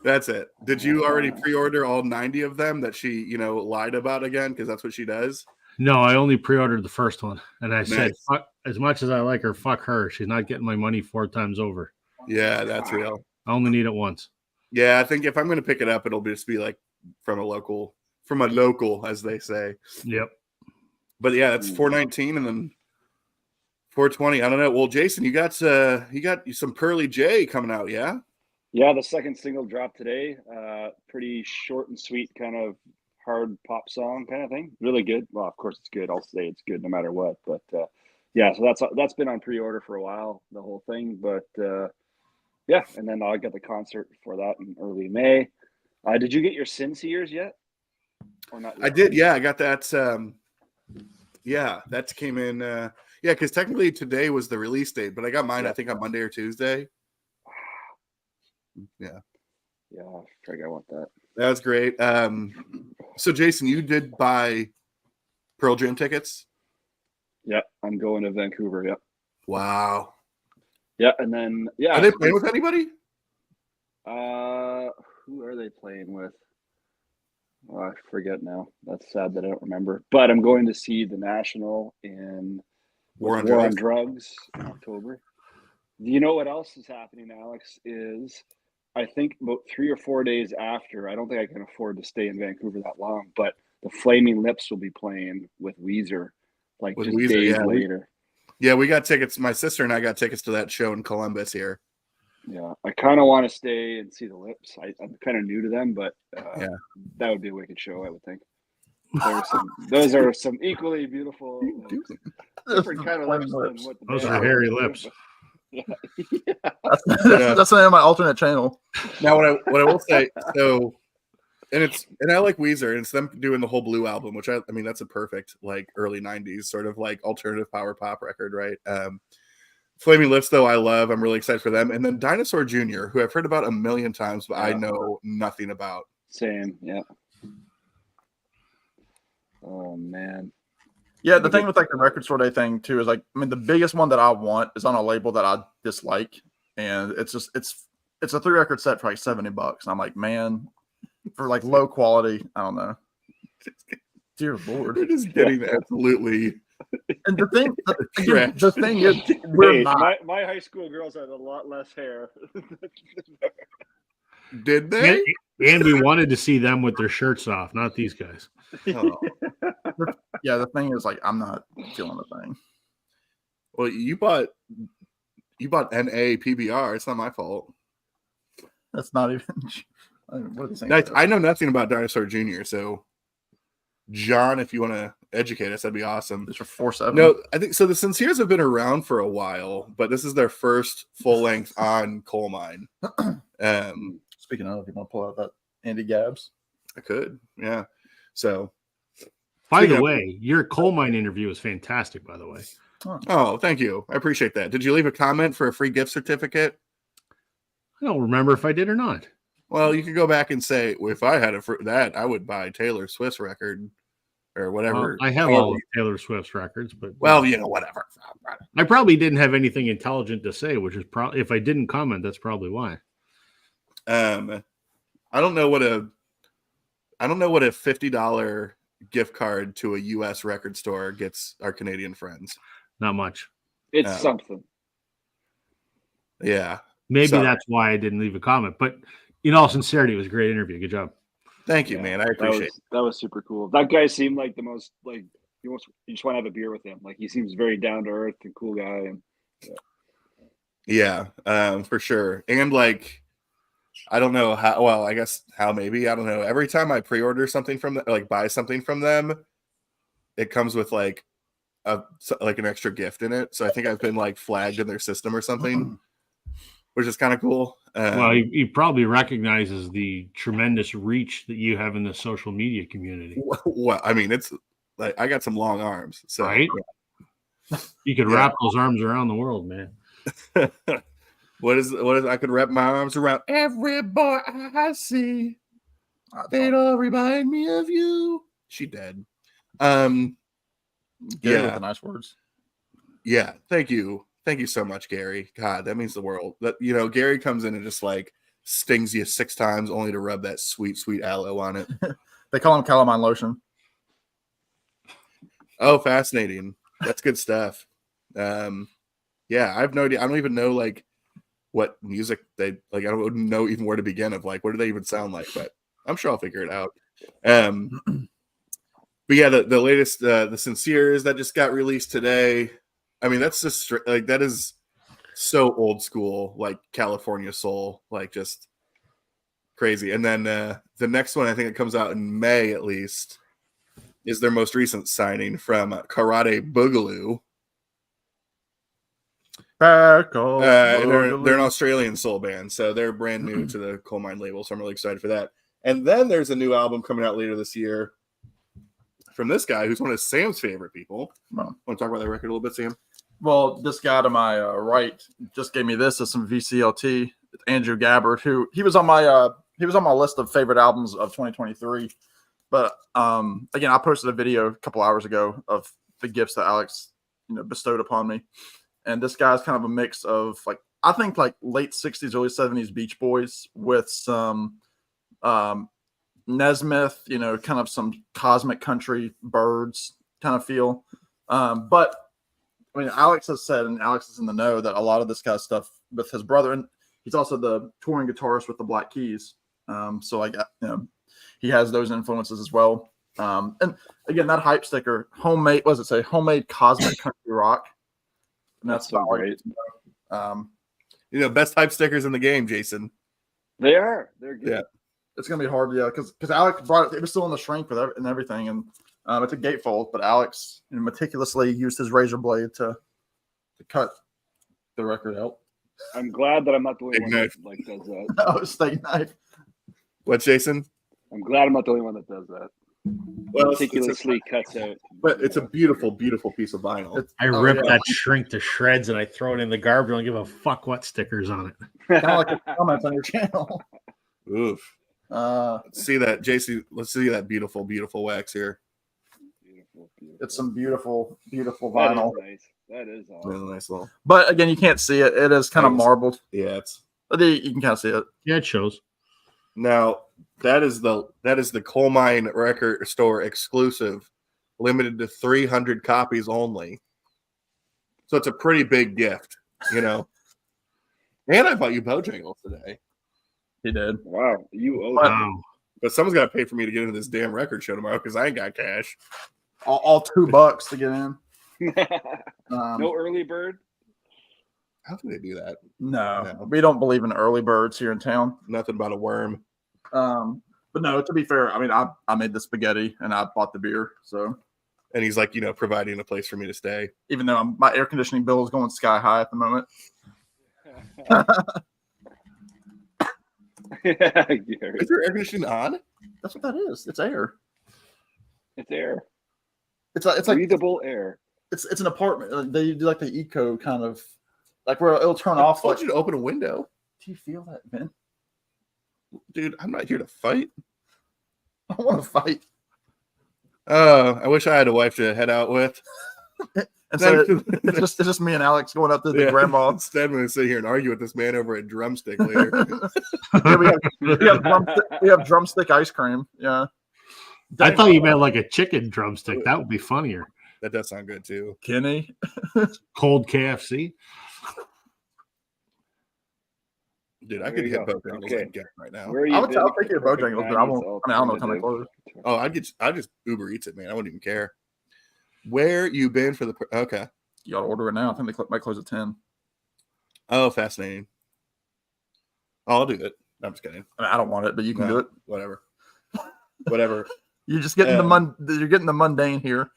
That's it. Did you already pre-order all 90 of them that she, lied about again? Because that's what she does. No, I only pre-ordered the first one, and I said, Nice. fuck, as much as I like her, fuck her. She's not getting my money 4 times over. Yeah, that's real. I only need it once. Yeah, I think if I'm going to pick it up, it'll just be like from a local, as they say. Yep. But yeah, that's 419 and then 420. I don't know. Well, Jason, you got some Pearly J coming out, yeah? Yeah, the second single dropped today. Pretty short and sweet, kind of hard pop song kind of thing. Really good. Well, of course it's good. I'll say it's good no matter what. But yeah, so that's been on pre-order for a while, the whole thing. But yeah, and then I got the concert for that in early May. Did you get your Sinceres yet? Or not yet? I did. Yeah, I got that. Yeah, that came in. Yeah, because technically today was the release date, but I got mine, I think, on Monday or Tuesday. Yeah. Yeah, I think I want that. That was great. So, Jason, you did buy Pearl Jam tickets? Yeah, I'm going to Vancouver. Yeah. Wow. Yeah, and then Are they playing with anybody? Who are they playing with? Oh, I forget now. That's sad that I don't remember. But I'm going to see the National in War on War on Drugs. Drugs in October. You know what else is happening, Alex? Is I think about 3 or 4 days after. I don't think I can afford to stay in Vancouver that long. But the Flaming Lips will be playing with Weezer, like With just Weezer, days yeah. later. Yeah, we got tickets. My sister and I got tickets to that show in Columbus here. Yeah, I kind of want to stay and see the Lips. I'm kind of new to them, but Yeah. that would be a wicked show, I would think. Those are some equally beautiful, different kind of lips than what the Those band are hairy do, lips. but- Yeah. That's the name of my alternate channel. Now, what I will say, so, and I like Weezer, and it's them doing the whole Blue album, which I mean, that's a perfect like early '90s sort of like alternative power pop record, right? Flaming Lips, though, I love. I'm really excited for them. And then Dinosaur Jr., who I've heard about a million times, but I know nothing about. Same, yeah. Oh man. Yeah, the thing with like the record store day thing too is like, I mean, the biggest one that I want is on a label that I dislike, and it's a 3-record set for like $70. And I'm like, man, for like low quality, I don't know. Dear Lord, We're just getting absolutely. And the thing is, Hey, my high school girls had a lot less hair. Did they? And we wanted to see them with their shirts off, not these guys. Oh. Yeah, the thing is like, I'm not feeling the thing. Well, you bought NA PBR. It's not my fault. That's not even. What are they saying? I know nothing about Dinosaur Jr. So, John, if you want to educate us, that'd be awesome. It's for 4-7. No, I think so. The Sinceres have been around for a while, but this is their first full length on Coal Mine. Speaking of, you want to pull out that Andy Gabbs? I could, yeah. So, by the way, your Coal Mine interview was fantastic. By the way, oh, thank you. I appreciate that. Did you leave a comment for a free gift certificate? I don't remember if I did or not. Well, you could go back and say, well, if I had that, I would buy Taylor Swift's record or whatever. Well, I have all of Taylor Swift's records, but whatever. I probably didn't have anything intelligent to say, which is probably if I didn't comment, that's probably why. I don't know what a $50 gift card to a U.S. record store gets our Canadian friends. Not much. It's something. Yeah. Maybe that's why I didn't leave a comment. But in all sincerity, it was a great interview. Good job. Thank you, man. I appreciate it. That was super cool. That guy seemed like the most like you just want to have a beer with him. Like he seems very down to earth and cool guy. And yeah, for sure. And like, I don't know how. Well, I guess how maybe I don't know. Every time I pre-order something from them, like buy something from them, it comes with like an extra gift in it. So I think I've been like flagged in their system or something, which is kind of cool. Well, he probably recognizes the tremendous reach that you have in the social media community. Well, I mean, it's like I got some long arms, so right? Yeah. You could wrap those arms around the world, man. What is I could wrap my arms around every boy I see. They don't remind me of you. She dead. With the nice words. Yeah, thank you so much, Gary. God, that means the world. That Gary comes in and just like stings you 6 times only to rub that sweet aloe on it. They call him calamine lotion. Oh, fascinating. That's good stuff. Yeah, I have no idea. I don't even know like what music they like. I don't know even where to begin of like what do they even sound like, but I'm sure I'll figure it out. But yeah, the latest the Sinceres that just got released today. I mean, that's just like that is so old school, like California soul, like just crazy. And then the next one, I think it comes out in May at least, is their most recent signing from Karate Boogaloo. They're an Australian soul band, so they're brand new to the Coal Mine label, so I'm really excited for that. And then there's a new album coming out later this year from this guy who's one of Sam's favorite people. Want to talk about that record a little bit, Sam? Well, this guy to my right just gave me this as some VCLT. It's Andrew Gabbard, who he was on my list of favorite albums of 2023. But again, I posted a video a couple hours ago of the gifts that Alex bestowed upon me. And this guy's kind of a mix of like I think like late 60s, early 70s Beach Boys with some Nesmith, kind of some cosmic country birds kind of feel. But I mean, Alex has said, and Alex is in the know, that a lot of this guy's stuff with his brother, and he's also the touring guitarist with the Black Keys. So like, he has those influences as well. And again, that hype sticker, homemade, what does it say? Homemade cosmic country rock. And that's so great. best type stickers in the game, Jason. They are. They're good. Yeah. It's gonna be hard, because Alex brought it. It was still in the shrink and everything, and it's a gatefold. But Alex meticulously used his razor blade to cut the record out. I'm glad that I'm not the only Big one knife. that does that. Oh, steak knife. What, Jason? I'm glad I'm not the only one that does that. Well, Meticulously cuts out. but it's a beautiful, beautiful piece of vinyl. I rip that shrink to shreds and I throw it in the garbage. I don't give a fuck what stickers on it. Kind of like the comments on your channel. Oof. Let's see that, JC. Let's see that beautiful, beautiful wax here. Beautiful. It's some beautiful, beautiful That vinyl. is nice. That is awesome. Really nice little. But again, you can't see it. It is kind of Thanks. marbled. Yeah, it's But you can kind of see it. Yeah, it shows. now that is the Coal Mine Record Store exclusive, limited to 300 copies only. So it's a pretty big gift, And I bought you Bojangles today. He did. Wow. You owe Wow. But someone's got to pay for me to get into this damn record show tomorrow because I ain't got cash. All $2 to get in. no early bird. How can they do that? No, we don't believe in early birds here in town. Nothing about a worm. But no, to be fair, I mean, I made the spaghetti and I bought the beer. So And he's like, providing a place for me to stay. even though my air conditioning bill is going sky high at the moment. Gary. Is your air conditioning on? That's what that is. It's air. It's air. It's like Breathable air. it's an apartment. They do like the eco kind of like where it'll turn I off. told Like, you to open a window. do you feel that, man? Dude, I'm not here to fight. I want to fight. I wish I had a wife to head out with. And so it's just me and Alex going up to the grandma. Instead, I'm going to sit here and argue with this man over a drumstick later. Yeah, we have drumstick ice cream. Yeah. I thought you meant like a chicken drumstick. That would be funnier. That does sound good, too. Kenny. Cold KFC. Dude, I There could you hit go. Bojangles Okay. again right now. Where are you I'll been? take you to Bojangles, but I won't. I mean, I don't know what time they close. Oh, I just Uber Eats it, man. I wouldn't even care. Where you been for the... Okay. You ought to order it now. I think they might close at 10. Oh, fascinating. Oh, I'll do it. I'm just kidding. I mean, I don't want it, but you can do it. Whatever. Whatever. You're just getting you're getting the mundane here.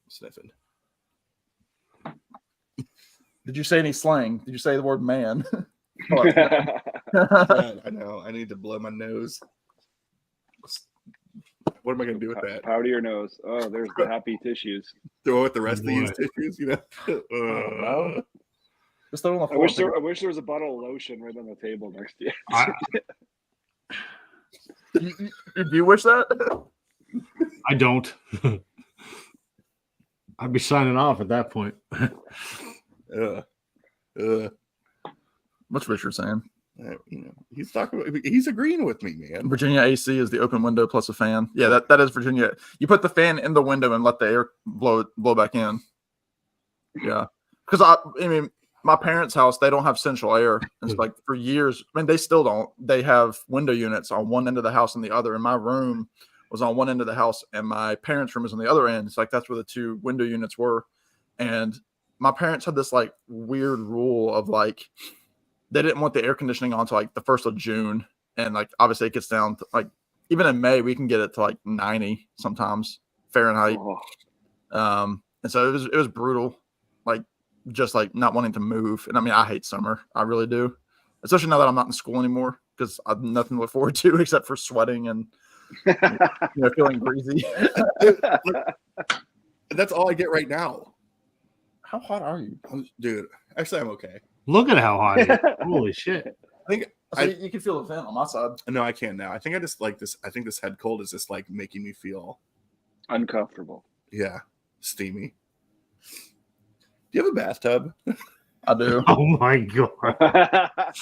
Sniffing. Did you say any slang? Did you say the word man? God, I know. I need to blow my nose. What am I going to do with that? Powder your nose. Oh, there's the happy tissues. Throw it the rest of these What? tissues, No. Just throw it on the I wish floor. there was a bottle of lotion right on the table next to you. Do you wish that? I don't. I'd be signing off at that point. What's Richard saying? He's talking about, he's agreeing with me, man. Virginia AC is the open window plus a fan. Yeah, that is Virginia. You put the fan in the window and let the air blow back in. Yeah, because I mean, my parents' house, they don't have central air. It's like for years. I mean, they still don't. They have window units on one end of the house and the other. And my room was on one end of the house, and my parents' room is on the other end. It's like that's where the two window units were. And my parents had this like weird rule of like they didn't want the air conditioning on until like the 1st of June. And like obviously it gets down to like even in May, we can get it to like 90 sometimes Fahrenheit. Oh, And so it was brutal, like just like not wanting to move. And I mean, I hate summer. I really do. Especially now that I'm not in school anymore because I have nothing to look forward to except for sweating and feeling greasy. That's all I get right now. How hot are you? Dude, actually, I'm okay. Look at how hot it is. Holy shit. I think So you can feel the vent on my side. no, I can now. I think I just like this. I think this head cold is just like making me feel, uncomfortable. yeah, steamy. Do you have a bathtub? I do. Oh my God.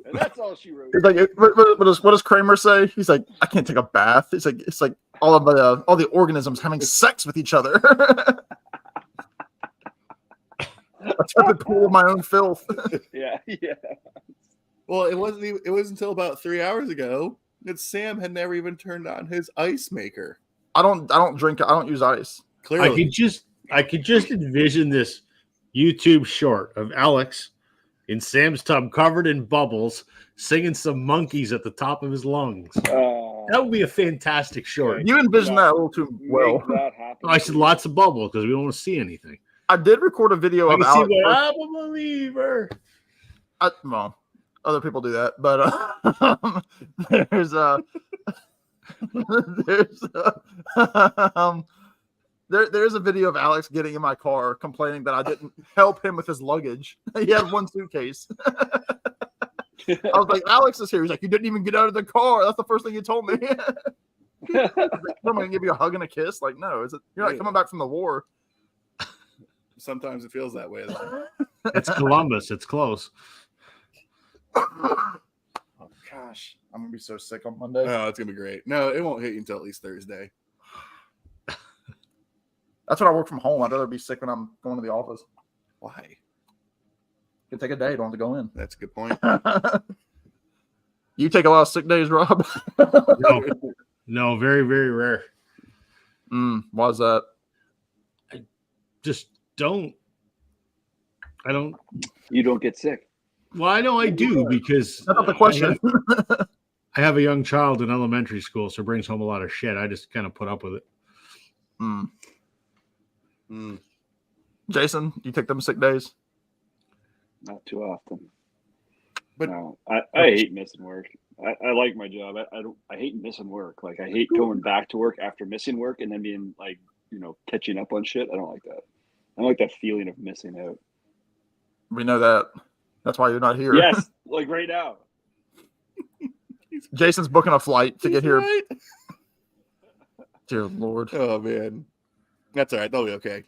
And that's all she wrote. He's like, what does Kramer say? He's like, I can't take a bath. It's like all the organisms having sex with each other. A tepid pool of my own filth. Yeah. Well, it wasn't. It was until about 3 hours ago that Sam had never even turned on his ice maker. I don't drink. I don't use ice. Clearly, I could just envision this YouTube short of Alex in Sam's tub covered in bubbles singing some monkeys at the top of his lungs. That would be a fantastic short. You envision that a little too well. Make that happen. I said lots of bubbles because we don't want to see anything. I did record a video I of can see Alex. what I'm a believer. Well, other people do that, but there's a video of Alex getting in my car complaining that I didn't help him with his luggage. He had one suitcase. I was like, Alex is here. He's like, you didn't even get out of the car. That's the first thing you told me. Like, I'm gonna give you a hug and a kiss. Like, no, you're not coming back from the war. Sometimes it feels that way. Though. It's Columbus. It's close. Oh gosh, I'm gonna be so sick on Monday. Oh, it's gonna be great. No, it won't hit you until at least Thursday. That's when I work from home. I'd rather be sick when I'm going to the office. Why? You can take a day. Don't have to go in. That's a good point. You take a lot of sick days, Rob? No, very, very rare. Why is that? Just don't. I don't. You don't get sick. Well, I know I do because That's not the question. I have a young child in elementary school, so it brings home a lot of shit. I just kind of put up with it. Jason, you take them sick days? Not too often. But no, I hate missing work. I like my job. I hate missing work. Like I hate going back to work after missing work and then being like, catching up on shit. I don't like that. I don't like that feeling of missing out. We know that. That's why you're not here. Yes, like right now. Jason's booking a flight to get here. Right? Dear Lord. Oh man, that's all right. They'll be okay.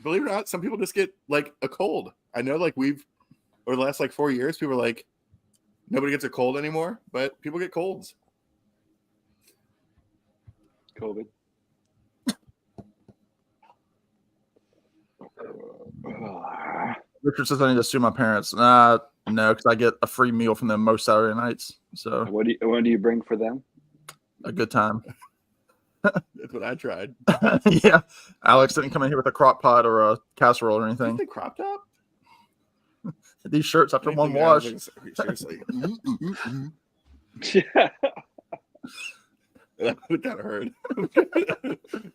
Believe it or not, some people just get like a cold. I know, like over the last like 4 years, people are like, nobody gets a cold anymore, but people get colds. COVID. Richard says I need to sue my parents. No, because I get a free meal from them most Saturday nights. So What do you bring for them? a good time. That's what I tried. Yeah. Alex didn't come in here with a crock pot or a casserole or Think anything. they crop top? These shirts after one Anything wash. Seriously. That would kind of hurt.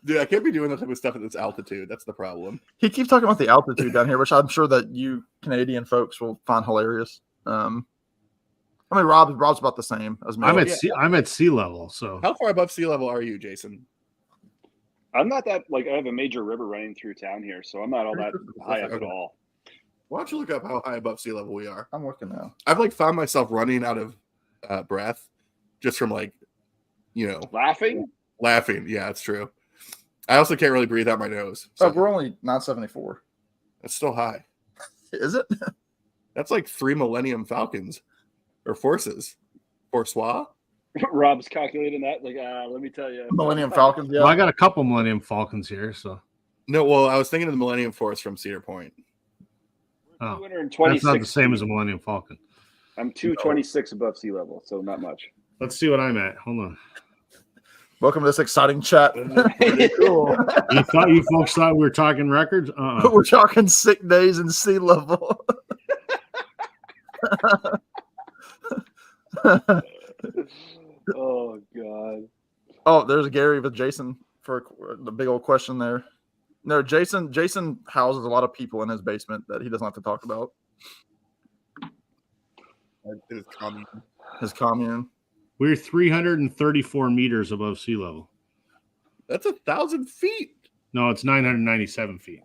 Dude, I can't be doing that type of stuff at this altitude. That's the problem. He keeps talking about the altitude down here, which I'm sure that you Canadian folks will find hilarious. I mean, Rob's about the same as me. I'm at sea level, so How far above sea level are you, Jason? I'm not that I have a major river running through town here, so I'm not all that high up at all. Why don't you look up how high above sea level we are? I'm looking now. I've like found myself running out of breath just from Laughing? laughing. Yeah, it's true. I also can't really breathe out my nose. So We're only 974. that's still high. Is it? That's like 3 Millennium Falcons or Forces. Forçois? Rob's calculating that. Like, let me tell you. Millennium Falcons, yeah. well, I got a couple Millennium Falcons here. So No, well, I was thinking of the Millennium Force from Cedar Point. oh, 226. that's not the same as a Millennium Falcon. I'm 226 above sea level, so not much. Let's see what I'm at. Hold on. Welcome to this exciting chat. Cool. You folks thought we were talking records? We're talking sick days and sea level. Oh God. Oh, there's Gary with Jason for the big old question there. No, Jason houses a lot of people in his basement that he doesn't have to talk about. His commune. We're 334 meters above sea level. That's 1,000 feet. No, it's 997 feet.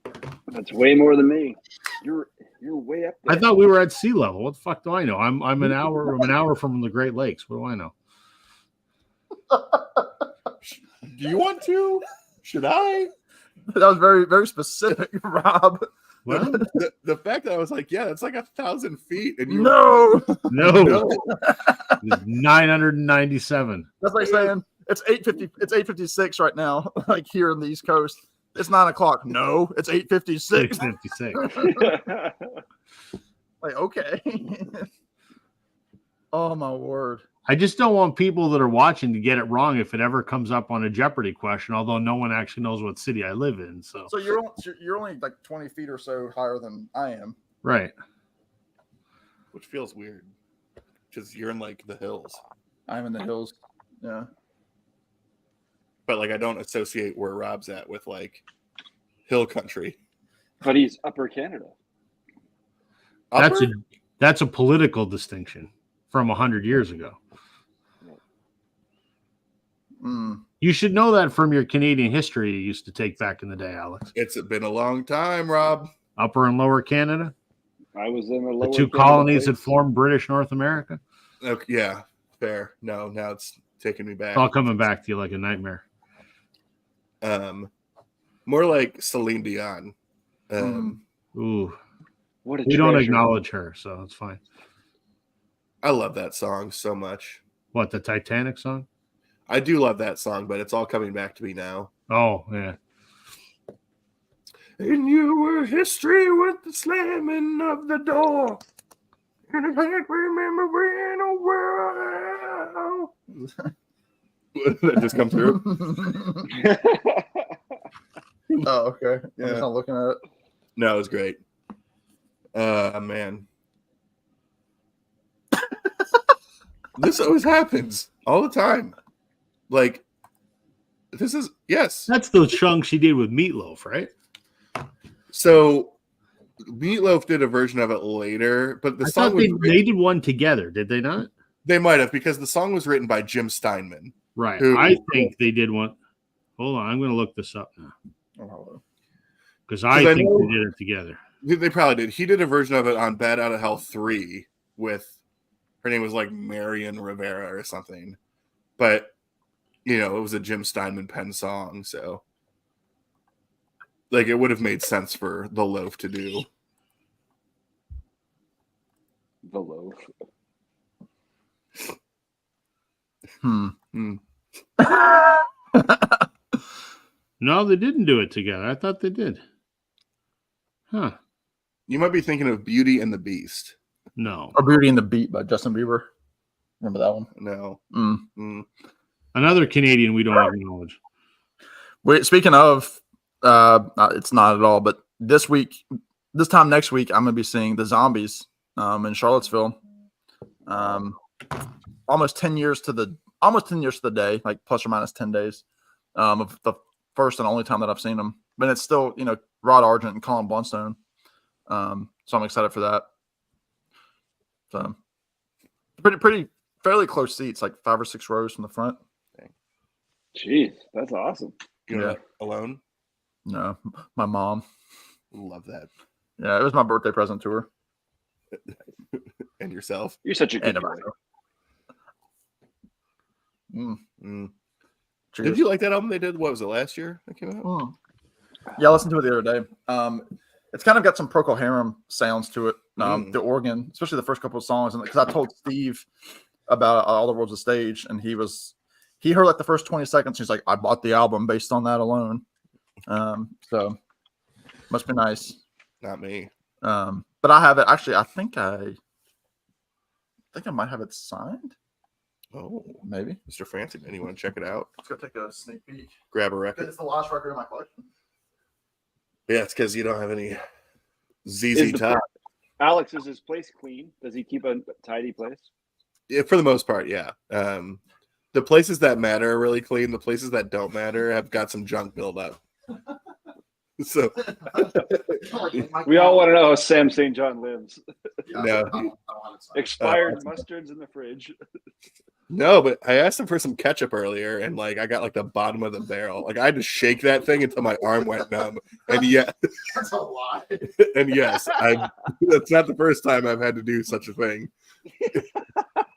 That's way more than me. You're way up there. I thought we were at sea level. What the fuck do I know? I'm an hour from the Great Lakes. What do I know? Do you want to? Should I? That was very, very specific, Rob. Well, The fact that I was like, yeah, that's like 1,000 feet, and you No, no. It's 997. that's like saying it's 8:50. It's 8:56 right now, like here in the East Coast. It's 9 o'clock. No, it's 8:56. 656. Like, okay. Oh my word. I just don't want people that are watching to get it wrong if it ever comes up on a Jeopardy question, although no one actually knows what city I live in. So you're only like 20 feet or so higher than I am. right. Which feels weird because you're in like the hills. I'm in the hills. Yeah. But like I don't associate where Rob's at with like hill country. But he's Upper Canada. Upper? That's a political distinction from 100 years ago. Mm. You should know that from your Canadian history you used to take back in the day, Alex. It's been a long time, Rob. Upper and Lower Canada, I was in the the lower two Canada colonies that place. formed British North America. Okay, yeah, fair. No, now it's taking me back. It's all coming back to you like a nightmare. More like Celine Dion. Ooh, What a we don't treasure. acknowledge her, so it's fine. I love that song so much. What, the Titanic song? I do love that song, but it's all coming back to me now. Oh, yeah. And you were history with the slamming of the door. And I can't remember when or where. That just come through. Oh, okay. I'm Yeah. just not looking at it. No, it was great. Man. This always happens all the time. Like, this is, yes. That's the song she did with Meatloaf, right? So, Meatloaf did a version of it later, but the I song thought was they did one together, did they not? They might have, because the song was written by Jim Steinman. Right. Who- I think they did one. Hold on, I'm going to look this up now. Oh, Because I I think know- they did it together. They probably did. He did a version of it on Bad Out of Hell 3 with, her name was like Marion Rivera or something. But, you know, it was a Jim Steinman pen song, so. Like, it would have made sense for the Loaf to do. The loaf. No, they didn't do it together. I thought they did. Huh. You might be thinking of Beauty and the Beast. No. Or Beauty and the Beat by Justin Bieber. Remember that one? No. Mm. Another Canadian we don't acknowledge. Wait, speaking of, it's not at all, but this time next week, I'm going to be seeing The Zombies in Charlottesville. Almost 10 years to the day, like plus or minus 10 days of the first and only time that I've seen them. But it's still, Rod Argent and Colin Blunstone. So I'm excited for that. So pretty fairly close seats, like 5 or 6 rows from the front. Jeez, that's awesome. You know, Yeah. Alone? No, my mom. Love that. Yeah, it was my birthday present to her. And yourself? You're such a good And boy. Did you like that album they did? What was it, last year that came out? Yeah, I listened to it the other day. It's kind of got some Procol Harum sounds to it. The organ, especially the first couple of songs, and because I told Steve about All the World's a Stage, and he heard like the first 20 seconds. He's like, I bought the album based on that alone. So must be nice. Not me. But I have it actually. I think I might have it signed. Oh, Maybe. Mr. Fancy Man, you want to check it out? Let's go take a sneak peek. Grab a record. It's the last record in my collection. Yeah, it's because you don't have any Is ZZ the- Top. Alex, is his place clean? Does he keep a tidy place? Yeah, for the most part, yeah. The places that matter are really clean. The places that don't matter have got some junk buildup. So We all want to know how Sam St. John lives. No. Expired mustards in the fridge. no, but I asked him for some ketchup earlier, and like I got like the bottom of the barrel. Like I had to shake that thing until my arm went numb. And yeah, That's a lie. and yes, that's not the first time I've had to do such a thing. I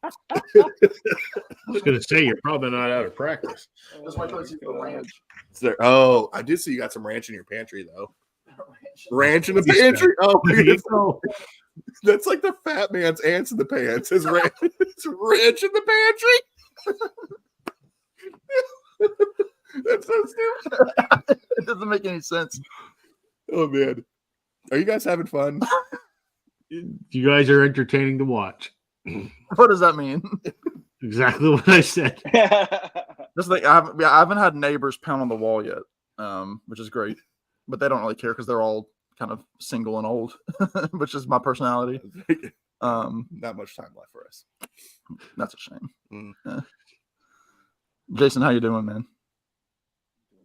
was going to say, you're probably not out of practice. That's why I see the ranch. Oh, I did see you got some ranch in your pantry though. Ranch in the Yes, pantry. Oh, There you go. that's like the fat man's ants in the pants. It's ranch in the pantry. That's so stupid. It doesn't make any sense. Oh man, are you guys having fun? You guys are entertaining to watch. What does that mean? exactly what I said. This thing, I haven't had neighbors pound on the wall yet, which is great. But they don't really care because they're all kind of single and old, which is my personality. Not much time left for us. That's a shame. Jason, how you doing, man?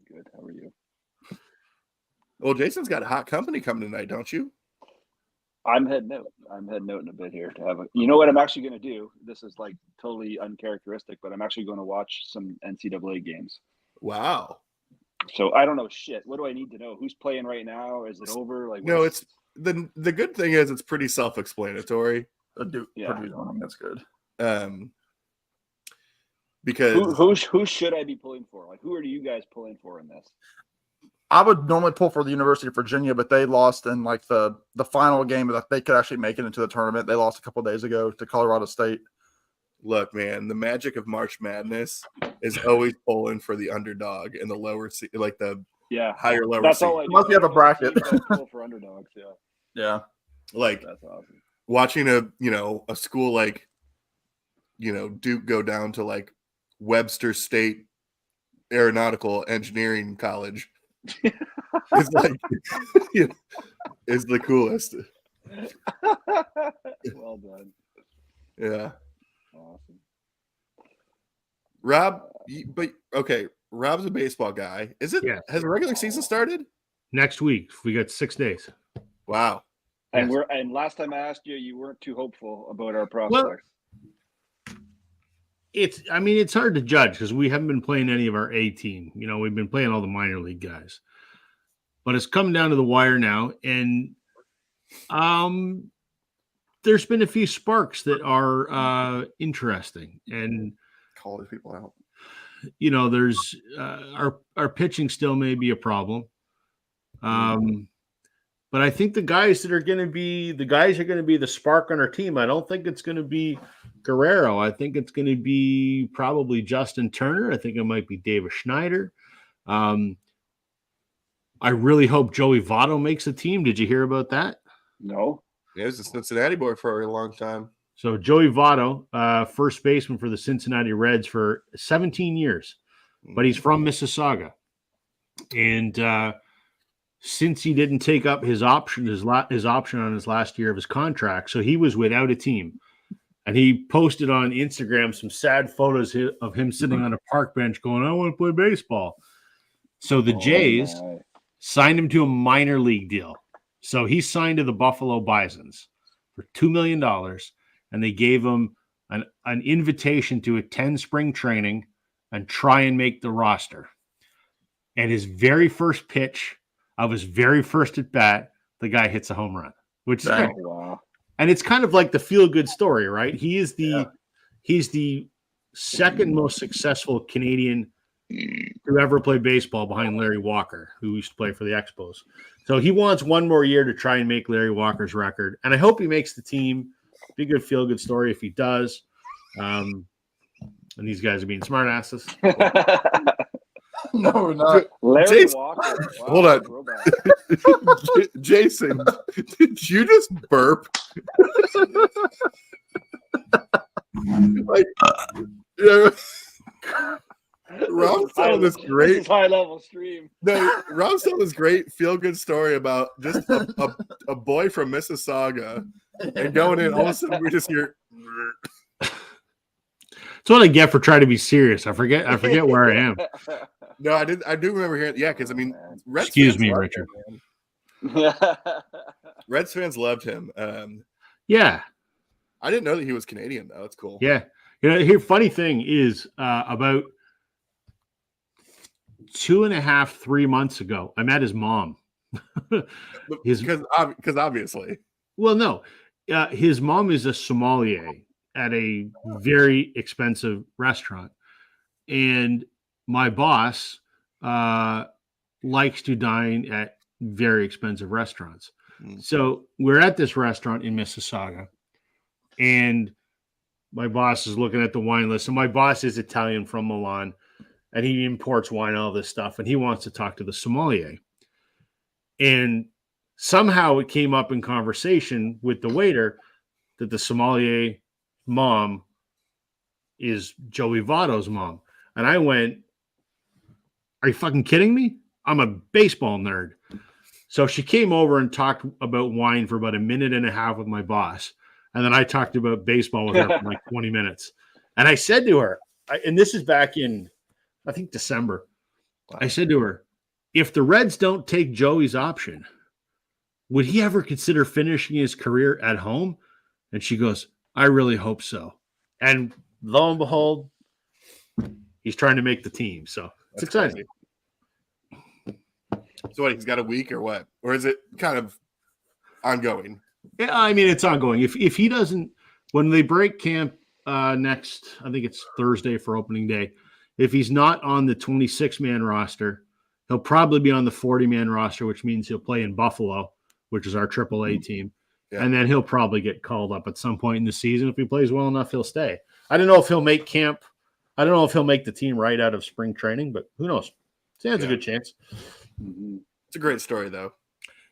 Good. How are you? Well, Jason's got hot company coming tonight, don't you? I'm heading out. In a bit here to have a. You know what I'm actually going to do? This is like totally uncharacteristic, but I'm actually going to watch some NCAA games. Wow. So I don't know shit. What do I need to know? Who's playing right now? Is it over? Like no, it's the good thing is it's pretty self-explanatory. That's good. Because who should I be pulling for? Like who are you guys pulling for in this? I would normally pull for the University of Virginia, but they lost in like the final game that they could actually make it into the tournament. They lost a couple of days ago to Colorado State. Look, man, the magic of March Madness is always pulling for the underdog in the lower like the higher lower. That's seed. all I do. Unless you have a bracket. Pull for underdogs, yeah. Like that's awesome. Watching a school like Duke go down to like Webster State Aeronautical Engineering College is like is the coolest. Well done. Yeah. Awesome. Rob, Rob's a baseball guy. Is it? Yeah. Has the regular season started? Next week. We got 6 days. Wow. And last time I asked you, you weren't too hopeful about our prospects. Well, it's hard to judge because we haven't been playing any of our A team. We've been playing all the minor league guys. But it's come down to the wire now, and there's been a few sparks that are interesting, and call these people out. There's our pitching still may be a problem, but I think the guys are going to be the spark on our team. I don't think it's going to be Guerrero. I think it's going to be probably Justin Turner. I think it might be David Schneider. I really hope Joey Votto makes the team. Did you hear about that? No. Yeah, he was a Cincinnati boy for a long time. So Joey Votto, first baseman for the Cincinnati Reds for 17 years, but he's from Mississauga. And since he didn't take up his option on his last year of his contract, so he was without a team. And he posted on Instagram some sad photos of him sitting on a park bench going, I want to play baseball. So the Jays signed him to a minor league deal. So he signed to the Buffalo Bisons for $2 million, and they gave him an invitation to attend spring training and try and make the roster. And his very first pitch of his very first at bat, the guy hits a home run, which is great. Wow. And it's kind of like the feel-good story, right? He's the second most successful Canadian to ever play baseball behind Larry Walker, who used to play for the Expos. So he wants one more year to try and make Larry Walker's record. And I hope he makes the team. Be a good feel-good story if he does. And these guys are being smart asses. No, we're not. Larry Jason, Walker. Wow, hold on. Jason, did you just burp? Rob's telling this great. This is high-level stream. No, Rob's telling this great feel-good story about just a boy from Mississauga and going in. All of a sudden, we just hear. That's what I get for trying to be serious. I forget where I am. No, I do remember hearing. Yeah, because Reds Excuse me, Richard. Reds fans loved him. Yeah, I didn't know that he was Canadian though. That's cool. yeah. Here, funny thing is, about 2.5, 3 months ago, I met his mom. Because obviously. Well, no, his mom is a sommelier at a very expensive restaurant, and my boss likes to dine at very expensive restaurants. So we're at this restaurant in Mississauga, and my boss is looking at the wine list. And my boss is Italian from Milan, and he imports wine, all this stuff, and he wants to talk to the sommelier. And somehow it came up in conversation with the waiter that the sommelier mom is Joey Votto's mom. And I went, are you fucking kidding me? I'm a baseball nerd. So she came over and talked about wine for about a minute and a half with my boss. And then I talked about baseball with her for like 20 minutes. And I said to her, and this is back in, I think, December. I said to her, if the Reds don't take Joey's option, would he ever consider finishing his career at home? And she goes, I really hope so. And lo and behold, he's trying to make the team. So it's exciting. Crazy. So what, he's got a week or what? Or is it kind of ongoing? Yeah, I mean, it's ongoing. If he doesn't, when they break camp next, I think it's Thursday for opening day, if he's not on the 26-man roster, he'll probably be on the 40-man roster, which means he'll play in Buffalo, which is our AAA team. Yeah. And then he'll probably get called up at some point in the season. If he plays well enough, he'll stay. I don't know if he'll make camp. I don't know if he'll make the team right out of spring training, but who knows? Stands a good chance. It's a great story, though.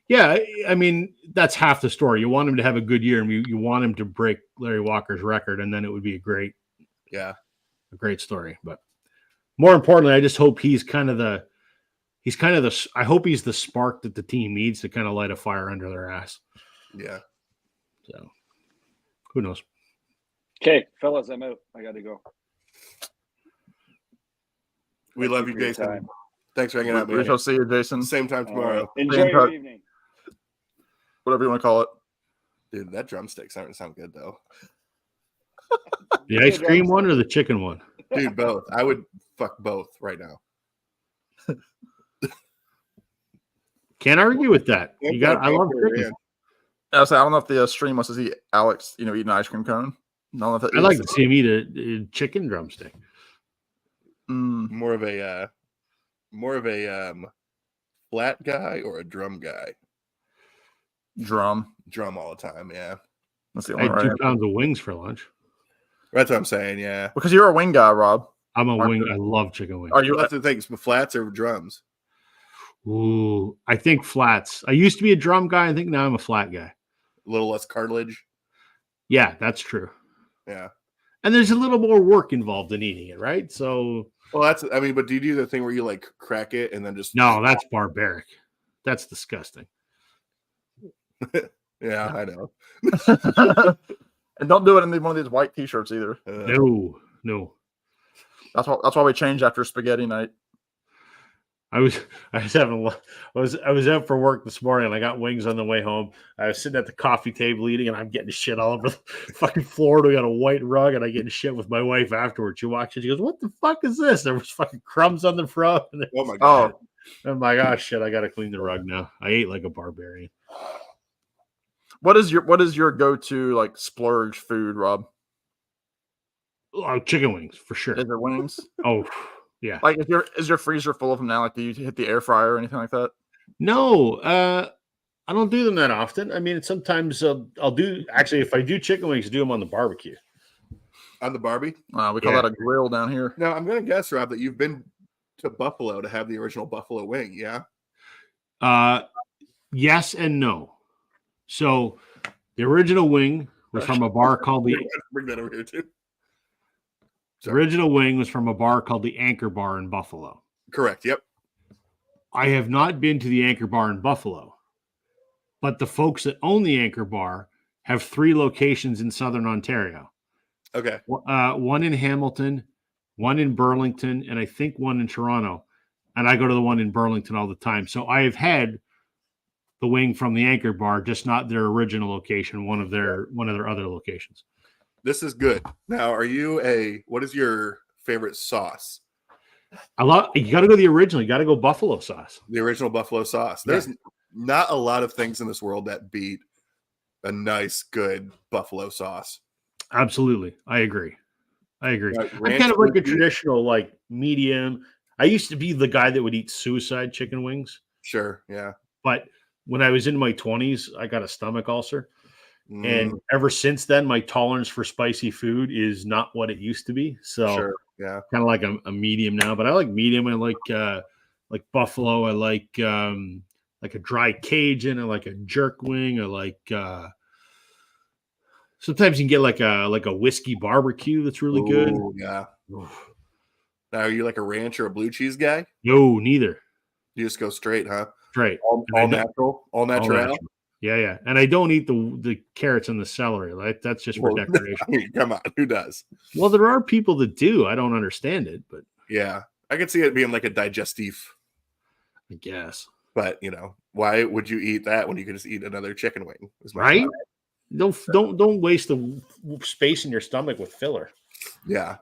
Yeah, I mean, that's half the story. You want him to have a good year, and you want him to break Larry Walker's record, and then it would be a great story. But more importantly, I just hope he's kind of the I hope he's the spark that the team needs to kind of light a fire under their ass. Yeah. So who knows? Okay, fellas, I'm out. I got to go. We love you, Jason. Thanks for hanging out, man. We shall see you, Jason. Same time tomorrow. Enjoy your evening. Whatever you want to call it. Dude, that drumstick starting to sound good, though. The ice cream one or the chicken one? Dude, both. I would fuck both right now. Can't argue with that. I love chicken. I don't know if the stream wants to see Alex, eating an ice cream cone. I'd like to see him eat a chicken drumstick. More of a flat guy or a drum guy? Drum all the time. Yeah, that's the only. I had 2 pounds of wings for lunch. That's what I'm saying. Yeah, because you're a wing guy, Rob. I'm a wing. I love chicken wings. Are you? That's the thing. Flats or drums? Ooh, I think flats. I used to be a drum guy. I think now I'm a flat guy. A little less cartilage. Yeah, that's true. Yeah, and there's a little more work involved in eating it, right? So, well, but do you do the thing where you like crack it and then just? No, that's barbaric. That's disgusting. Yeah, I know. And don't do it in one of these white T-shirts either. No. That's why we changed after spaghetti night. I was out for work this morning, and I got wings on the way home. I was sitting at the coffee table eating, and I'm getting shit all over the fucking floor. We got a white rug, and I getting shit with my wife afterwards. She watched it. She goes, "What the fuck is this?" There was fucking crumbs on the front. Oh my god! Oh my gosh, shit! I got to clean the rug now. I ate like a barbarian. What is your go-to like splurge food, Rob? Oh, chicken wings for sure. Is it wings? Oh. Yeah. Like, is your freezer full of them now? Like, do you hit the air fryer or anything like that? No, I don't do them that often. I mean, sometimes I'll do. Actually, if I do chicken wings, I do them on the barbecue. On the Barbie? We call that a grill down here. Now, I'm going to guess, Rob, that you've been to Buffalo to have the original buffalo wing. Yeah. Yes and no. So, the original wing was from a bar called the. Bring that over here too. The original wing was from a bar called the Anchor Bar in Buffalo. Correct. Yep. I have not been to the Anchor Bar in Buffalo, but the folks that own the Anchor Bar have 3 locations in Southern Ontario. Okay. One in Hamilton, one in Burlington, and I think one in Toronto. And I go to the one in Burlington all the time. So I have had the wing from the Anchor Bar, just not their original location, one of their other locations. This is good. Now, what is your favorite sauce? You got to go the original. You got to go buffalo sauce. The original buffalo sauce. There's not a lot of things in this world that beat a nice, good buffalo sauce. Absolutely. I agree. I'm Ranch kind of like a traditional, like medium. I used to be the guy that would eat suicide chicken wings. Sure. Yeah. But when I was in my 20s, I got a stomach ulcer. And ever since then, my tolerance for spicy food is not what it used to be. So, yeah, kind of like a medium now. But I like medium. I like buffalo. I like a dry Cajun. I like a jerk wing. I like Sometimes you can get like a whiskey barbecue that's really good. Ooh, yeah. Now, are you like a ranch or a blue cheese guy? No, neither. You just go straight, huh? Straight. All And I don't- natural, all all natural. natural. Yeah. And I don't eat the carrots and the celery. Like that's just for Well, decoration. I mean, come on, who does? Well, there are people that do. I don't understand it, but Yeah, I could see it being like a digestif. I guess. But why would you eat that when you could just eat another chicken wing? is my Right? thought. Don't waste the space in your stomach with filler. Yeah.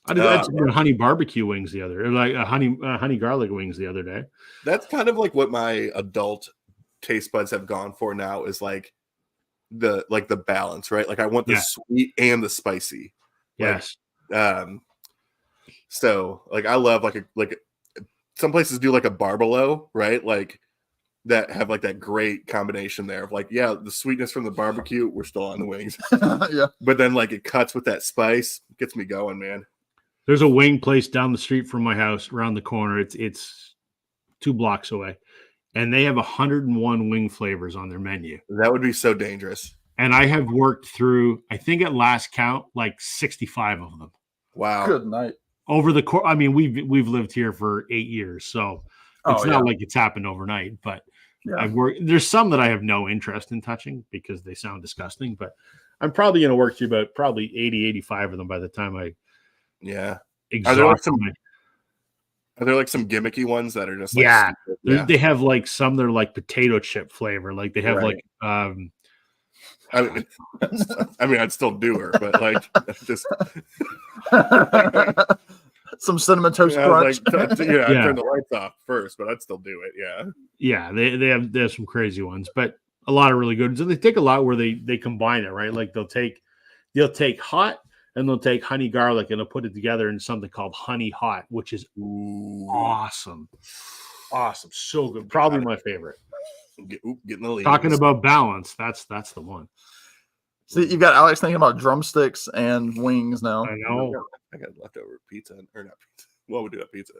I did some honey barbecue wings the other, or like honey garlic wings the other day. That's kind of like what my adult taste buds have gone for now is like the balance, right? Like I want the sweet and the spicy. Yes. So like I love like some places do like a barbelo, right? Like that have like that great combination there of like, yeah, the sweetness from the barbecue, we're still on the wings. Yeah. But then like it cuts with that spice, gets me going, man. There's a wing place down the street from my house, around the corner. It's 2 blocks away, and they have 101 wing flavors on their menu. That would be so dangerous. And I have worked through, I think at last count, like 65 of them. Wow. Good night. Over the course, I mean, we've lived here for 8 years, so it's not like it's happened overnight. But I've worked. There's some that I have no interest in touching because they sound disgusting. But I'm probably going to work through about probably 80, 85 of them by the time I exhaust them. Are there like some gimmicky ones that are just like they have like some that are like potato chip flavor, like they have like I mean I'd still do her, but like just some cinnamon toast crunch. I'd turn the lights off first, but I'd still do it. Yeah, they have some crazy ones, but a lot of really good ones. And they take a lot where they combine it, right? Like they'll take hot and they'll take honey garlic and they'll put it together in something called honey hot, which is awesome. Awesome. So good. Probably my favorite. Getting the leaves. Talking about balance, that's the one. See, you've got Alex thinking about drumsticks and wings now. I know. I got leftover pizza, or not pizza. What would we do at pizza?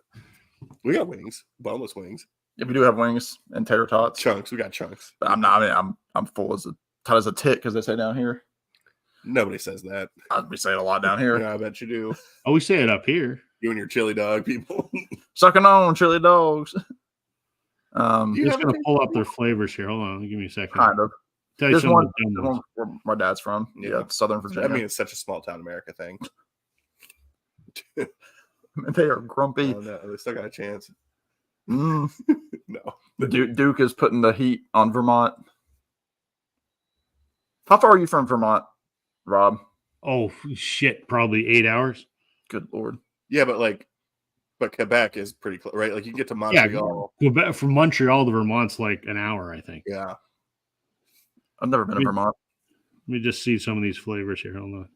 We got wings, boneless wings. Yeah, we do have wings and tater tots. Chunks. We got chunks. But I'm not. I mean, I'm full as tight as a tick, as they say down here. Nobody says that. We say it a lot down here. Yeah, I bet you do. Oh, we say it up here. You and your chili dog people. Sucking on chili dogs. I'm just gonna pull up their flavors here. Hold on, give me a second. Kind of. Tell you There's one ones. where my dad's from. Yeah, Southern Virginia. I mean, it's such a small town America thing. They are grumpy. Oh, no, they still got a chance. No. Duke is putting the heat on Vermont. How far are you from Vermont, Rob? Oh shit, probably 8 hours. Good Lord. Yeah, but Quebec is pretty close, right? Like you can get to Montreal. Yeah, Quebec, from Montreal to Vermont's like an hour, I think. Yeah. I've never been to Vermont. Let me just see some of these flavors here. Hold on.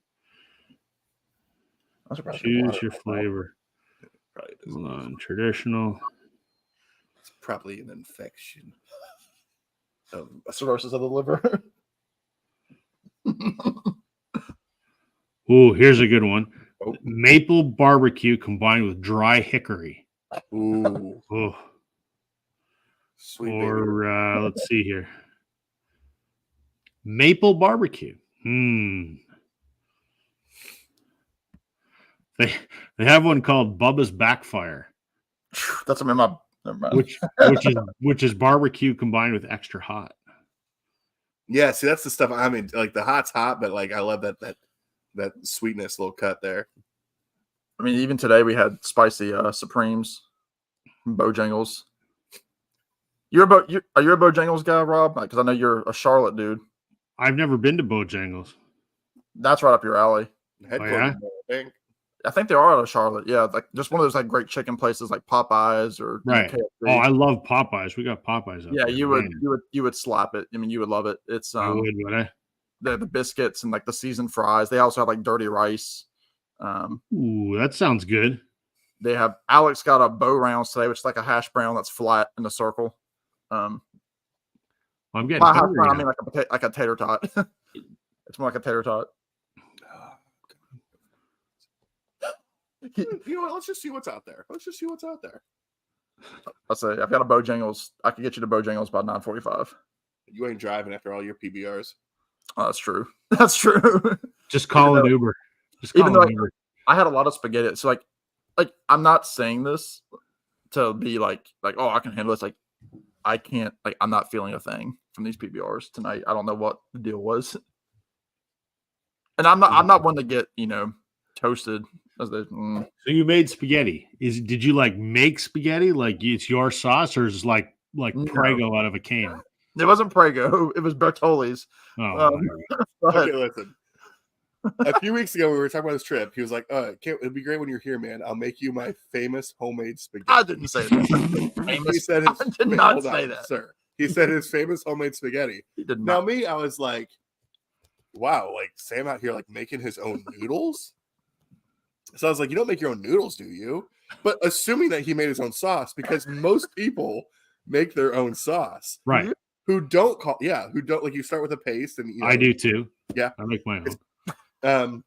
Choose your flavor. Hold on. Traditional. It's probably an infection. Cirrhosis of the liver. Ooh, here's a good one. Maple barbecue combined with dry hickory. Ooh. Oh. Sweet. Or let's see here. Maple barbecue. They have one called Bubba's Backfire. That's in my never mind. which is barbecue combined with extra hot. Yeah, see that's the stuff. I mean, like the hot's hot, but like I love that sweetness little cut there. I mean, even today we had spicy Supremes from Bojangles. Are you a Bojangles guy, Rob? Because I know you're a Charlotte dude. I've never been to Bojangles. That's right up your alley. I think they are out of Charlotte. Yeah, like just one of those like great chicken places like Popeyes or right. KFC. Oh, I love Popeyes. We got Popeyes. Yeah, you would slap it. I mean, you would love it. It's I would I? The biscuits and like the seasoned fries. They also have like dirty rice. Ooh, that sounds good. They have Alex got a bow rounds today, which is like a hash brown that's flat in a circle. I'm getting. I mean, like a tater tot. It's more like a tater tot. You know what? Let's just see what's out there. Let's say I've got a Bojangles. I can get you to Bojangles by 9:45. You ain't driving after all your PBRs. Oh, that's true. That's true. Just call Even an though- Uber. Just even call though an Uber. I had a lot of spaghetti. So like I'm not saying this to be like oh I can handle this. Like I can't. Like I'm not feeling a thing from these PBRs tonight. I don't know what the deal was, and I'm not one to get toasted. As they, So you made spaghetti. Did you like make spaghetti? Like it's your sauce, or is it like No. Prego out of a can? It wasn't Prego. It was Bertoli's. Oh, But Okay, listen. A few weeks ago, we were talking about this trip. He was like, it'd be great when you're here, man. I'll make you my famous homemade spaghetti. I didn't say that. He Famous. said I did not hold say on, that. sir. He said his famous homemade spaghetti. He did Now, not. me, I was like, wow, like Sam out here, like making his own noodles. So I was like, you don't make your own noodles, do you? But assuming that he made his own sauce, because most people make their own sauce. right. Who don't like you start with a paste and I do too. Yeah. I make my own.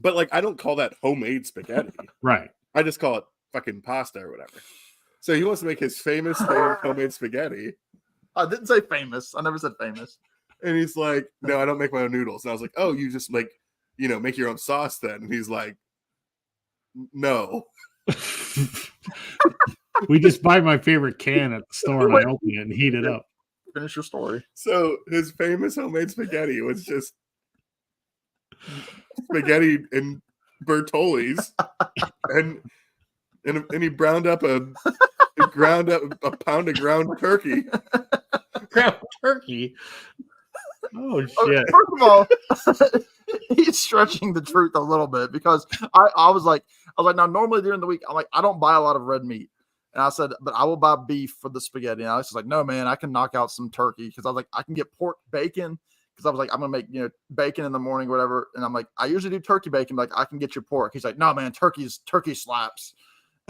But like I don't call that homemade spaghetti. Right. I just call it fucking pasta or whatever. So he wants to make his famous homemade spaghetti. I didn't say famous. I never said famous. And he's like, no, I don't make my own noodles. And I was like, oh, you just make your own sauce then. And he's like, no. We just buy my favorite can at the store and I open it and heat it up. Finish your story. So his famous homemade spaghetti was just spaghetti and Bertoli's, and he ground up a pound of ground turkey. Ground turkey. Oh shit! First of all, he's stretching the truth a little bit because I was like, now normally during the week, I'm like, I don't buy a lot of red meat. And I said, but I will buy beef for the spaghetti. And I was just like, no, man, I can knock out some turkey because I was like, I can get pork bacon because I was like, I'm gonna make bacon in the morning, or whatever. And I'm like, I usually do turkey bacon, but like I can get your pork. He's like, no, man, turkey slaps.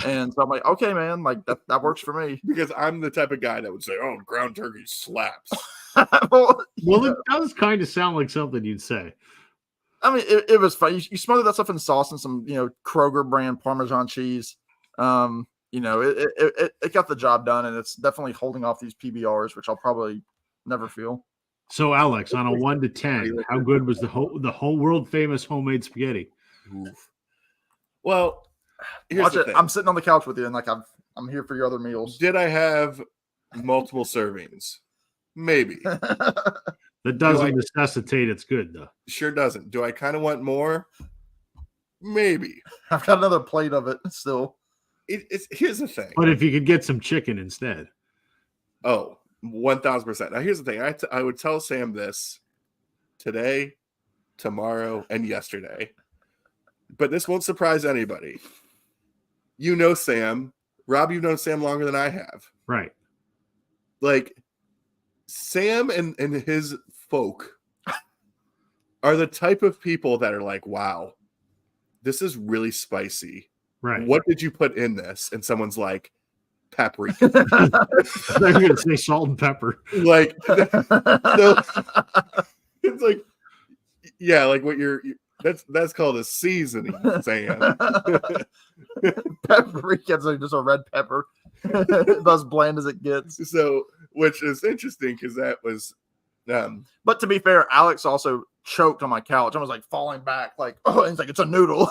And so I'm like, okay, man, like that works for me. Because I'm the type of guy that would say, oh, ground turkey slaps. Well, it does kind of sound like something you'd say. I mean, it was fun. You smother that stuff in sauce and some, Kroger brand Parmesan cheese. It got the job done, and it's definitely holding off these PBRs, which I'll probably never feel. So, Alex, on a 1 to 10, how good was the whole world famous homemade spaghetti? Oof. Well, here's Watch the it. thing. I'm sitting on the couch with you, and like I'm here for your other meals. Did I have multiple servings? Maybe. That doesn't necessitate it's good, though. Sure doesn't. Do I kind of want more? Maybe. I've got another plate of it still. Here's the thing. But if you could get some chicken instead. Oh, 1,000%. Now, here's the thing. I would tell Sam this today, tomorrow, and yesterday. But this won't surprise anybody. You know Sam. Rob, you've known Sam longer than I have. Right. Like, Sam and his folk are the type of people that are like, wow, this is really spicy. Right. What did you put in this? And someone's like, paprika. I'm going to say salt and pepper. Like, so it's like, yeah, like what that's called a seasoning, Sam. Paprika's like just a red pepper. About as bland as it gets. So, which is interesting because that was. But to be fair, Alex also choked on my couch. I was like falling back, like, oh, he's like, it's a noodle.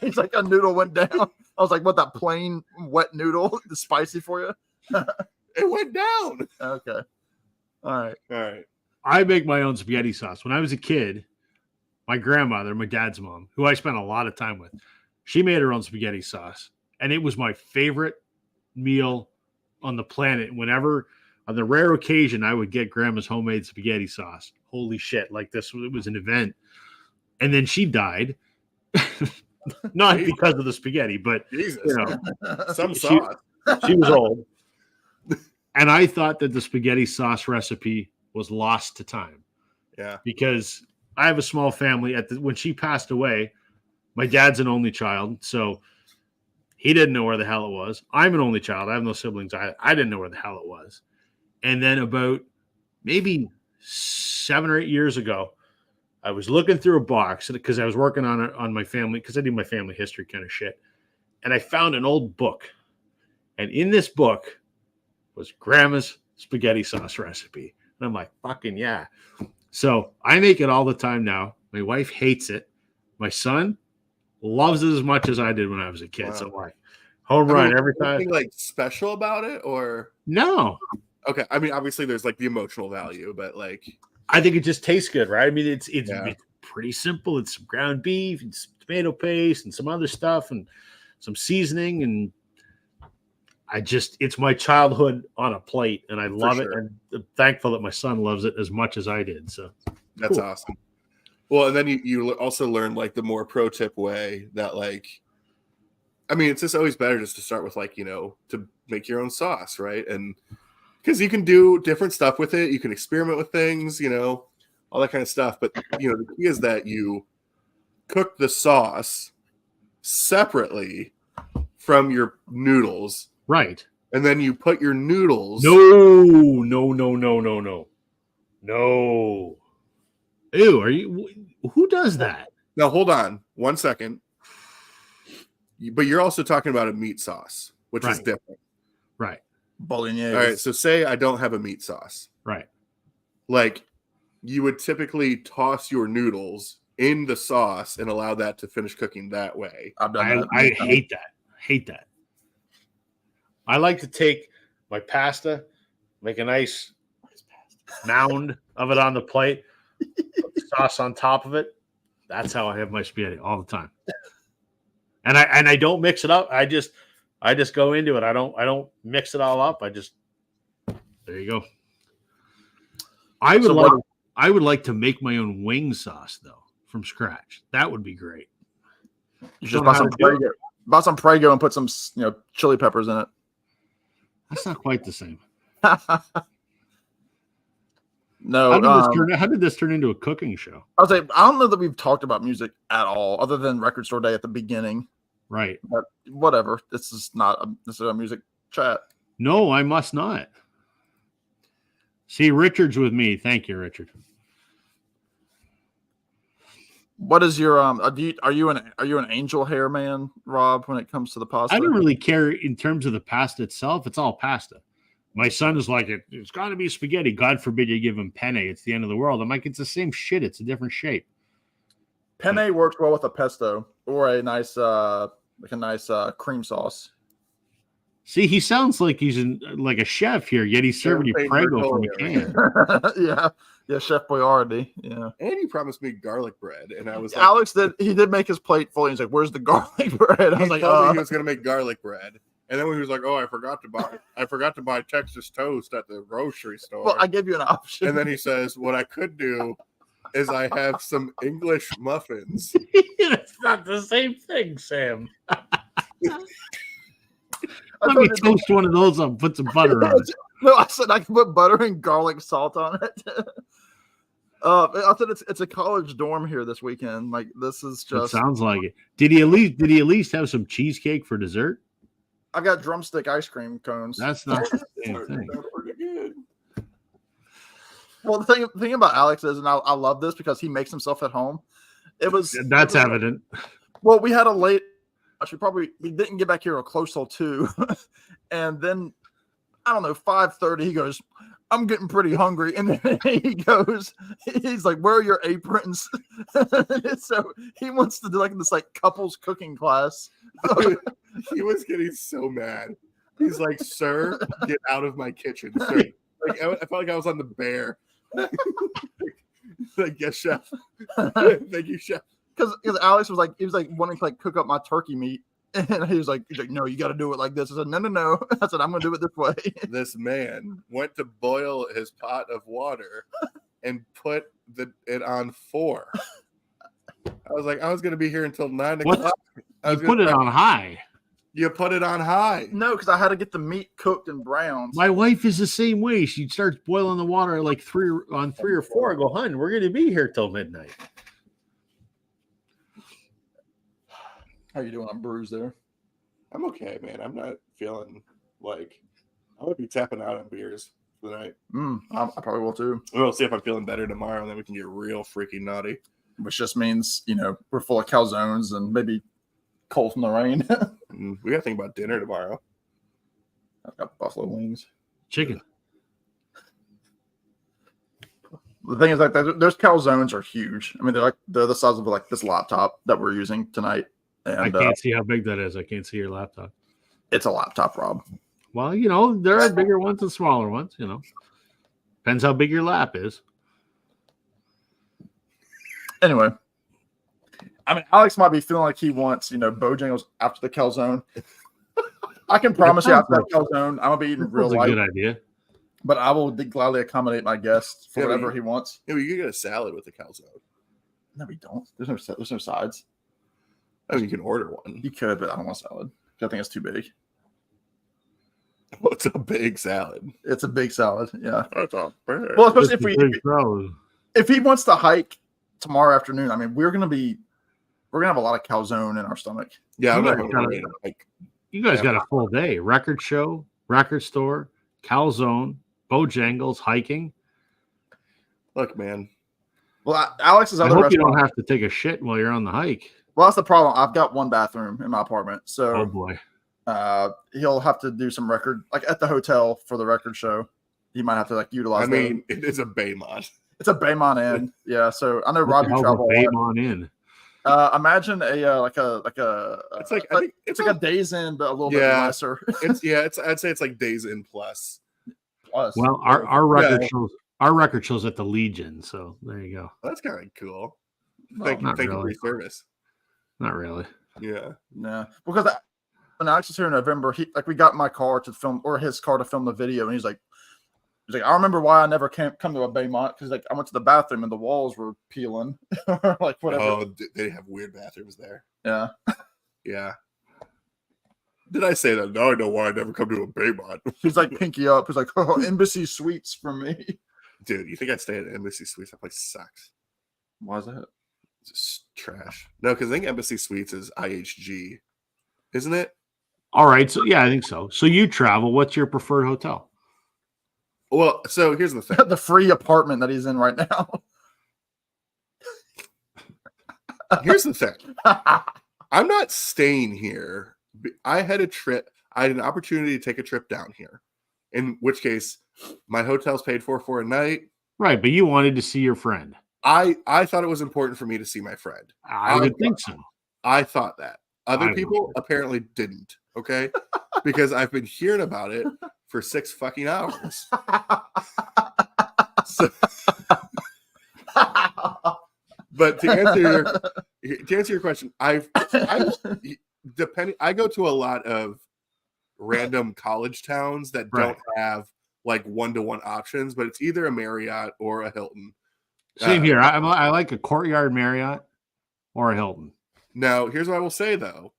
He's like, a noodle went down. I was like, what, that plain wet noodle is spicy for you? It went down. Okay. All right. I make my own spaghetti sauce. When I was a kid, my grandmother, my dad's mom, who I spent a lot of time with, she made her own spaghetti sauce. And it was my favorite meal on the planet. Whenever, on the rare occasion, I would get grandma's homemade spaghetti sauce. Holy shit. Like it was an event. And then she died. Not because of the spaghetti, but Jesus. Some sauce. She was old. And I thought that the spaghetti sauce recipe was lost to time. Yeah. Because I have a small family. When she passed away, my dad's an only child, so he didn't know where the hell it was. I'm an only child. I have no siblings. I didn't know where the hell it was. And then about maybe 7 or 8 years ago, I was looking through a box because I was working on my family, because I do my family history kind of shit. And I found an old book. And in this book was grandma's spaghetti sauce recipe. And I'm like, fucking yeah. So I make it all the time now. My wife hates it. My son loves it as much as I did when I was a kid. Wow. So I'm like, home run every time. Anything like special about it, or No, okay? I mean, obviously there's like the emotional value, but like, I think it just tastes good, right? I mean, it's Yeah. pretty simple. It's some ground beef and some tomato paste and some other stuff and some seasoning, and it's my childhood on a plate, and I love it. sure. And I'm thankful that my son loves it as much as I did. So that's cool. awesome. Well, and then you also learn like the more pro tip way that like, I mean, it's just always better just to start with like, to make your own sauce, right? And because you can do different stuff with it, you can experiment with things, all that kind of stuff. But the key is that you cook the sauce separately from your noodles, right? and then you put your noodles. No. Ew, are you? Who does that? Now hold on 1 second. But you're also talking about a meat sauce, which is Right. different. Right. Bolognese. All right. So say I don't have a meat sauce. Right. Like you would typically toss your noodles in the sauce and allow that to finish cooking that way. I've done that. I hate that. Hate that. I like to take my pasta, make a nice mound of it on the plate, put the sauce on top of it. That's how I have my spaghetti all the time. And I don't mix it up. I just go into it. I don't mix it all up. There you go. I would like to make my own wing sauce though from scratch. That would be great. You just buy some Prego and put some chili peppers in it. That's not quite the same. No. How did this turn into a cooking show? I was like, I don't know that we've talked about music at all, other than Record Store Day at the beginning. Right. But whatever. This is a music chat. No, I must not. See, Richard's with me. Thank you, Richard. What is your are you an angel hair man, Rob, when it comes to the pasta? I don't really care in terms of the pasta itself. It's all pasta. My son is like, it's got to be spaghetti. God forbid you give him penne. It's the end of the world. I'm like, it's the same shit. It's a different shape. Penne works well with a pesto or a nice cream sauce. See, he sounds like he's like a chef here, yet he's serving you Prego from a can. Yeah, Chef Boyardee. Yeah. And he promised me garlic bread, and I was like, Alex did make his plate fully. He's like, "Where's the garlic bread?" I was like, told me he was going to make garlic bread, and then when he was like, "Oh, I forgot to buy Texas toast at the grocery store." Well, I gave you an option. And then he says, "What I could do is I have some English muffins." It's not the same thing, Sam. Let me toast one of those up, put some butter on it. No, I said I can put butter and garlic salt on it. I said it's a college dorm here this weekend. Like this is just. It sounds like it. Did he at least have some cheesecake for dessert? I got drumstick ice cream cones. That's not the same thing. Well, the thing about Alex is, and I love this because he makes himself at home. That's evident. Well, we had a late. We didn't get back here close till 2, and then I don't know 5:30. He goes, "I'm getting pretty hungry," and then he's like, "Where are your aprons?" So he wants to do this couples cooking class. He was getting so mad. He's like, "Sir, get out of my kitchen, sir." Like I felt like I was on the bear. Like, yes, chef. Thank you, chef. Because Alex was wanting to cook up my turkey meat, and he was like, "No, you got to do it like this." I said, "No." I said, "I'm going to do it this way." This man went to boil his pot of water and put it on 4. I was like, I was going to be here until 9 o'clock. You put it on high. You put it on high. No, because I had to get the meat cooked and browned. My wife is the same way. She starts boiling the water at 3 or 4. I go, "Hun, we're going to be here till midnight." How you doing? I'm bruised there. I'm okay, man. I'm not feeling like I would be tapping out on beers for the night. I probably will too. We'll see if I'm feeling better tomorrow, and then we can get real freaking naughty. Which just means, we're full of calzones and maybe cold from the rain. We got to think about dinner tomorrow. I've got buffalo wings. Chicken. The thing is, like, those calzones are huge. I mean, they're the size of like this laptop that we're using tonight. And I can't see how big that is. I can't see your laptop. it's a laptop, Rob. Well, you know, there are bigger ones and smaller ones, you know. Depends how big your lap is. Anyway, I mean, Alex might be feeling like he wants, Bojangles after the calzone. I can promise you, after that calzone, I'm gonna be eating real That's a light. good idea. But I will gladly accommodate my guest for whatever he wants. Yeah, you can get a salad with a calzone. No, we don't. There's no sides. I mean, you can order one. You could, but I don't want salad. I think it's too big. Well, it's a big salad. It's a big salad. Yeah. That's all. Well, especially if he wants to hike tomorrow afternoon. I mean, we're gonna have a lot of calzone in our stomach. Yeah, I'm not you guys got a full day. Record show, record store, calzone, Bojangles, hiking. Look, man. Well, Alex's I other hope restaurant. you don't have to take a shit while you're on the hike. Well, that's the problem. I've got one bathroom in my apartment, so Oh boy. He'll have to do some record, like at the hotel for the record show. He might have to utilize. I mean, it is a Baymont. It's a Baymont Inn. Yeah, so I know Rob, you travel. Baymont Inn. Imagine it's like it's like a Days Inn, but a little bit lesser. I'd say it's like Days Inn plus. Well, our record shows at the Legion, so there you go. That's kind of cool. Well, Thank you for your service. Not really. Yeah. No, because when Alex was here in November, we got my car to film, or his car to film the video, and he's like, I remember why I never come to a Baymont, because I went to the bathroom and the walls were peeling, or like whatever. Oh, they have weird bathrooms there. Yeah. Yeah. Did I say that? Now I know why I never come to a Baymont. He's like pinky up. He's like, oh, Embassy Suites for me. Dude, you think I'd stay at Embassy Suites? That place sucks. Why is that? It's just trash. No, because I think Embassy Suites is IHG, isn't it? All right. So yeah, I think so. So you travel. What's your preferred hotel? Well, so here's the thing. The free apartment that he's in right now. Here's the thing. I'm not staying here. I had an opportunity to take a trip down here, in which case my hotel's paid for a night. Right, but you wanted to see your friend. I thought it was important for me to see my friend. I would think so. I thought that. Other people apparently didn't. Okay, because I've been hearing about it for 6 fucking hours. But to answer your question, I go to a lot of random college towns that don't have like one-to-one options, but it's either a Marriott or a Hilton. Same here. I like a Courtyard Marriott or a Hilton. Now, here's what I will say though,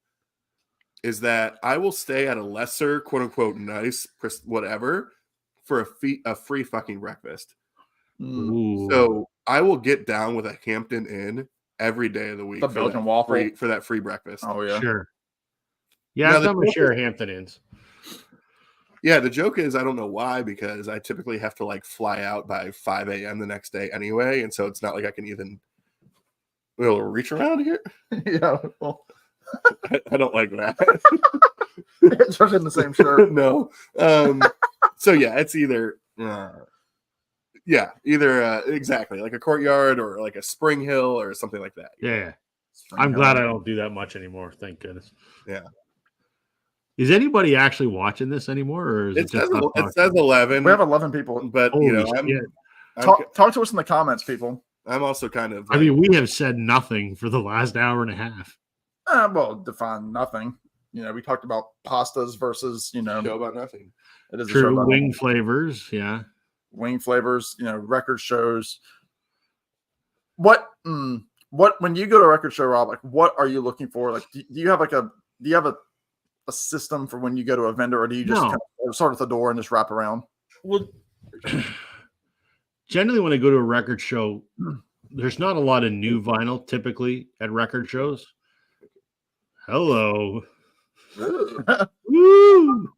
is that I will stay at a lesser, quote unquote, nice whatever for a free fucking breakfast. Ooh. So I will get down with a Hampton Inn every day of the week The Belgian waffle for that free breakfast. Oh yeah, Sure. Yeah, I've done my share of Hampton Inns. Yeah, the joke is I don't know why, because I typically have to like fly out by 5 a.m. the next day anyway, and so it's not like I can even reach around here. Yeah, well, I don't like that. it's just in the same shirt. No. So yeah, it's either exactly like a Courtyard or like a Spring Hill or something like that. Yeah. I'm glad I don't do that much anymore. Thank goodness. Yeah. Is anybody actually watching this anymore, or is It says 11. We have 11 people, but Holy talk to us in the comments, people. I'm also kind of. I mean, we have said nothing for the last hour and a half. Well, define nothing. We talked about pastas versus show about nothing. It is True wing flavors, yeah. Wing flavors, record shows. What when you go to a record show, Rob? Like, what are you looking for? Like, do you have a system for when you go to a vendor, or do you just kind of start at the door and just wrap around? Well, generally, when I go to a record show, there's not a lot of new vinyl typically at record shows. Hello. Woo!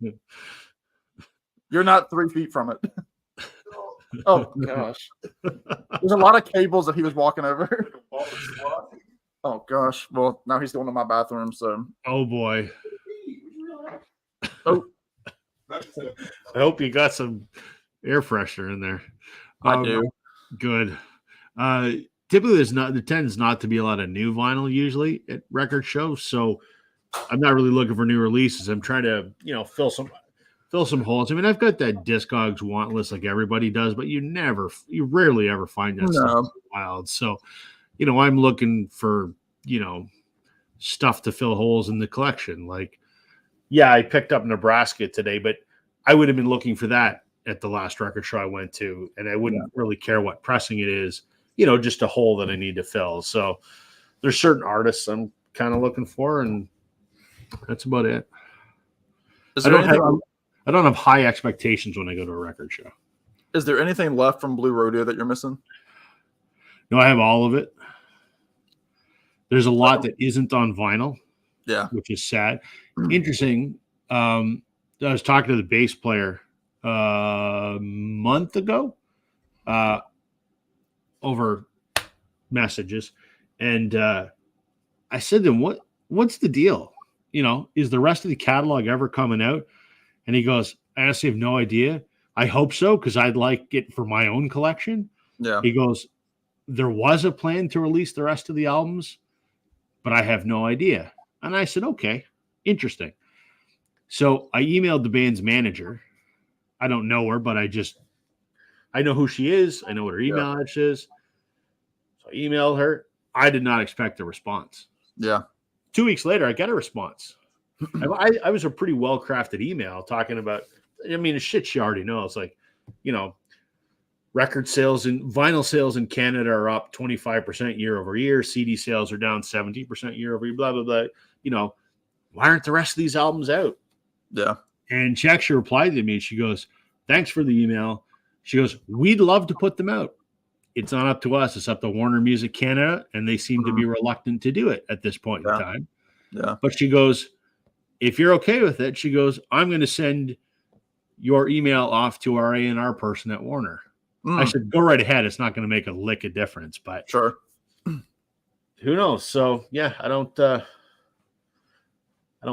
You're not 3 feet from it. Oh gosh. There's a lot of cables that he was walking over. Oh gosh. Well, now he's going to my bathroom, so. Oh boy. Oh. I hope you got some air freshener in there. I do. Good. Typically, there tends not to be a lot of new vinyl usually at record shows, so I'm not really looking for new releases. I'm trying to, fill some holes. I mean, I've got that Discogs want list like everybody does, but you rarely ever find that stuff wild. So, I'm looking for, stuff to fill holes in the collection. Like, yeah, I picked up Nebraska today, but I would have been looking for that at the last record show I went to, and I wouldn't really care what pressing it is, just a hole that I need to fill. So there's certain artists I'm kind of looking for, and that's about it. I don't have high expectations when I go to a record show. Is there anything left from Blue Rodeo that you're missing? No, I have all of it. There's a lot that isn't on vinyl. Yeah. Which is sad. Interesting. I was talking to the bass player a month ago over messages, and I said to him, what's the deal? Is the rest of the catalog ever coming out? And he goes, I honestly have no idea. I hope so, because I'd like it for my own collection. Yeah. He goes, there was a plan to release the rest of the albums, but I have no idea. And I said, okay, interesting. So I emailed the band's manager. I don't know her, but I know who she is. I know what her email address is. So I emailed her. I did not expect a response. Yeah. 2 weeks later, I got a response. I was a pretty well-crafted email talking about, the shit she already knows. Like, record sales and vinyl sales in Canada are up 25% year over year. CD sales are down 17% year over year, blah, blah, blah. Why aren't the rest of these albums out? Yeah. And she actually replied to me. She goes, thanks for the email. She goes, we'd love to put them out. It's not up to us. It's up to Warner Music Canada, and they seem to be reluctant to do it at this point in time. Yeah. But she goes, if you're okay with it, she goes, I'm going to send your email off to our A&R person at Warner. I said, go right ahead. It's not going to make a lick of difference, but sure. Who knows? So yeah, I don't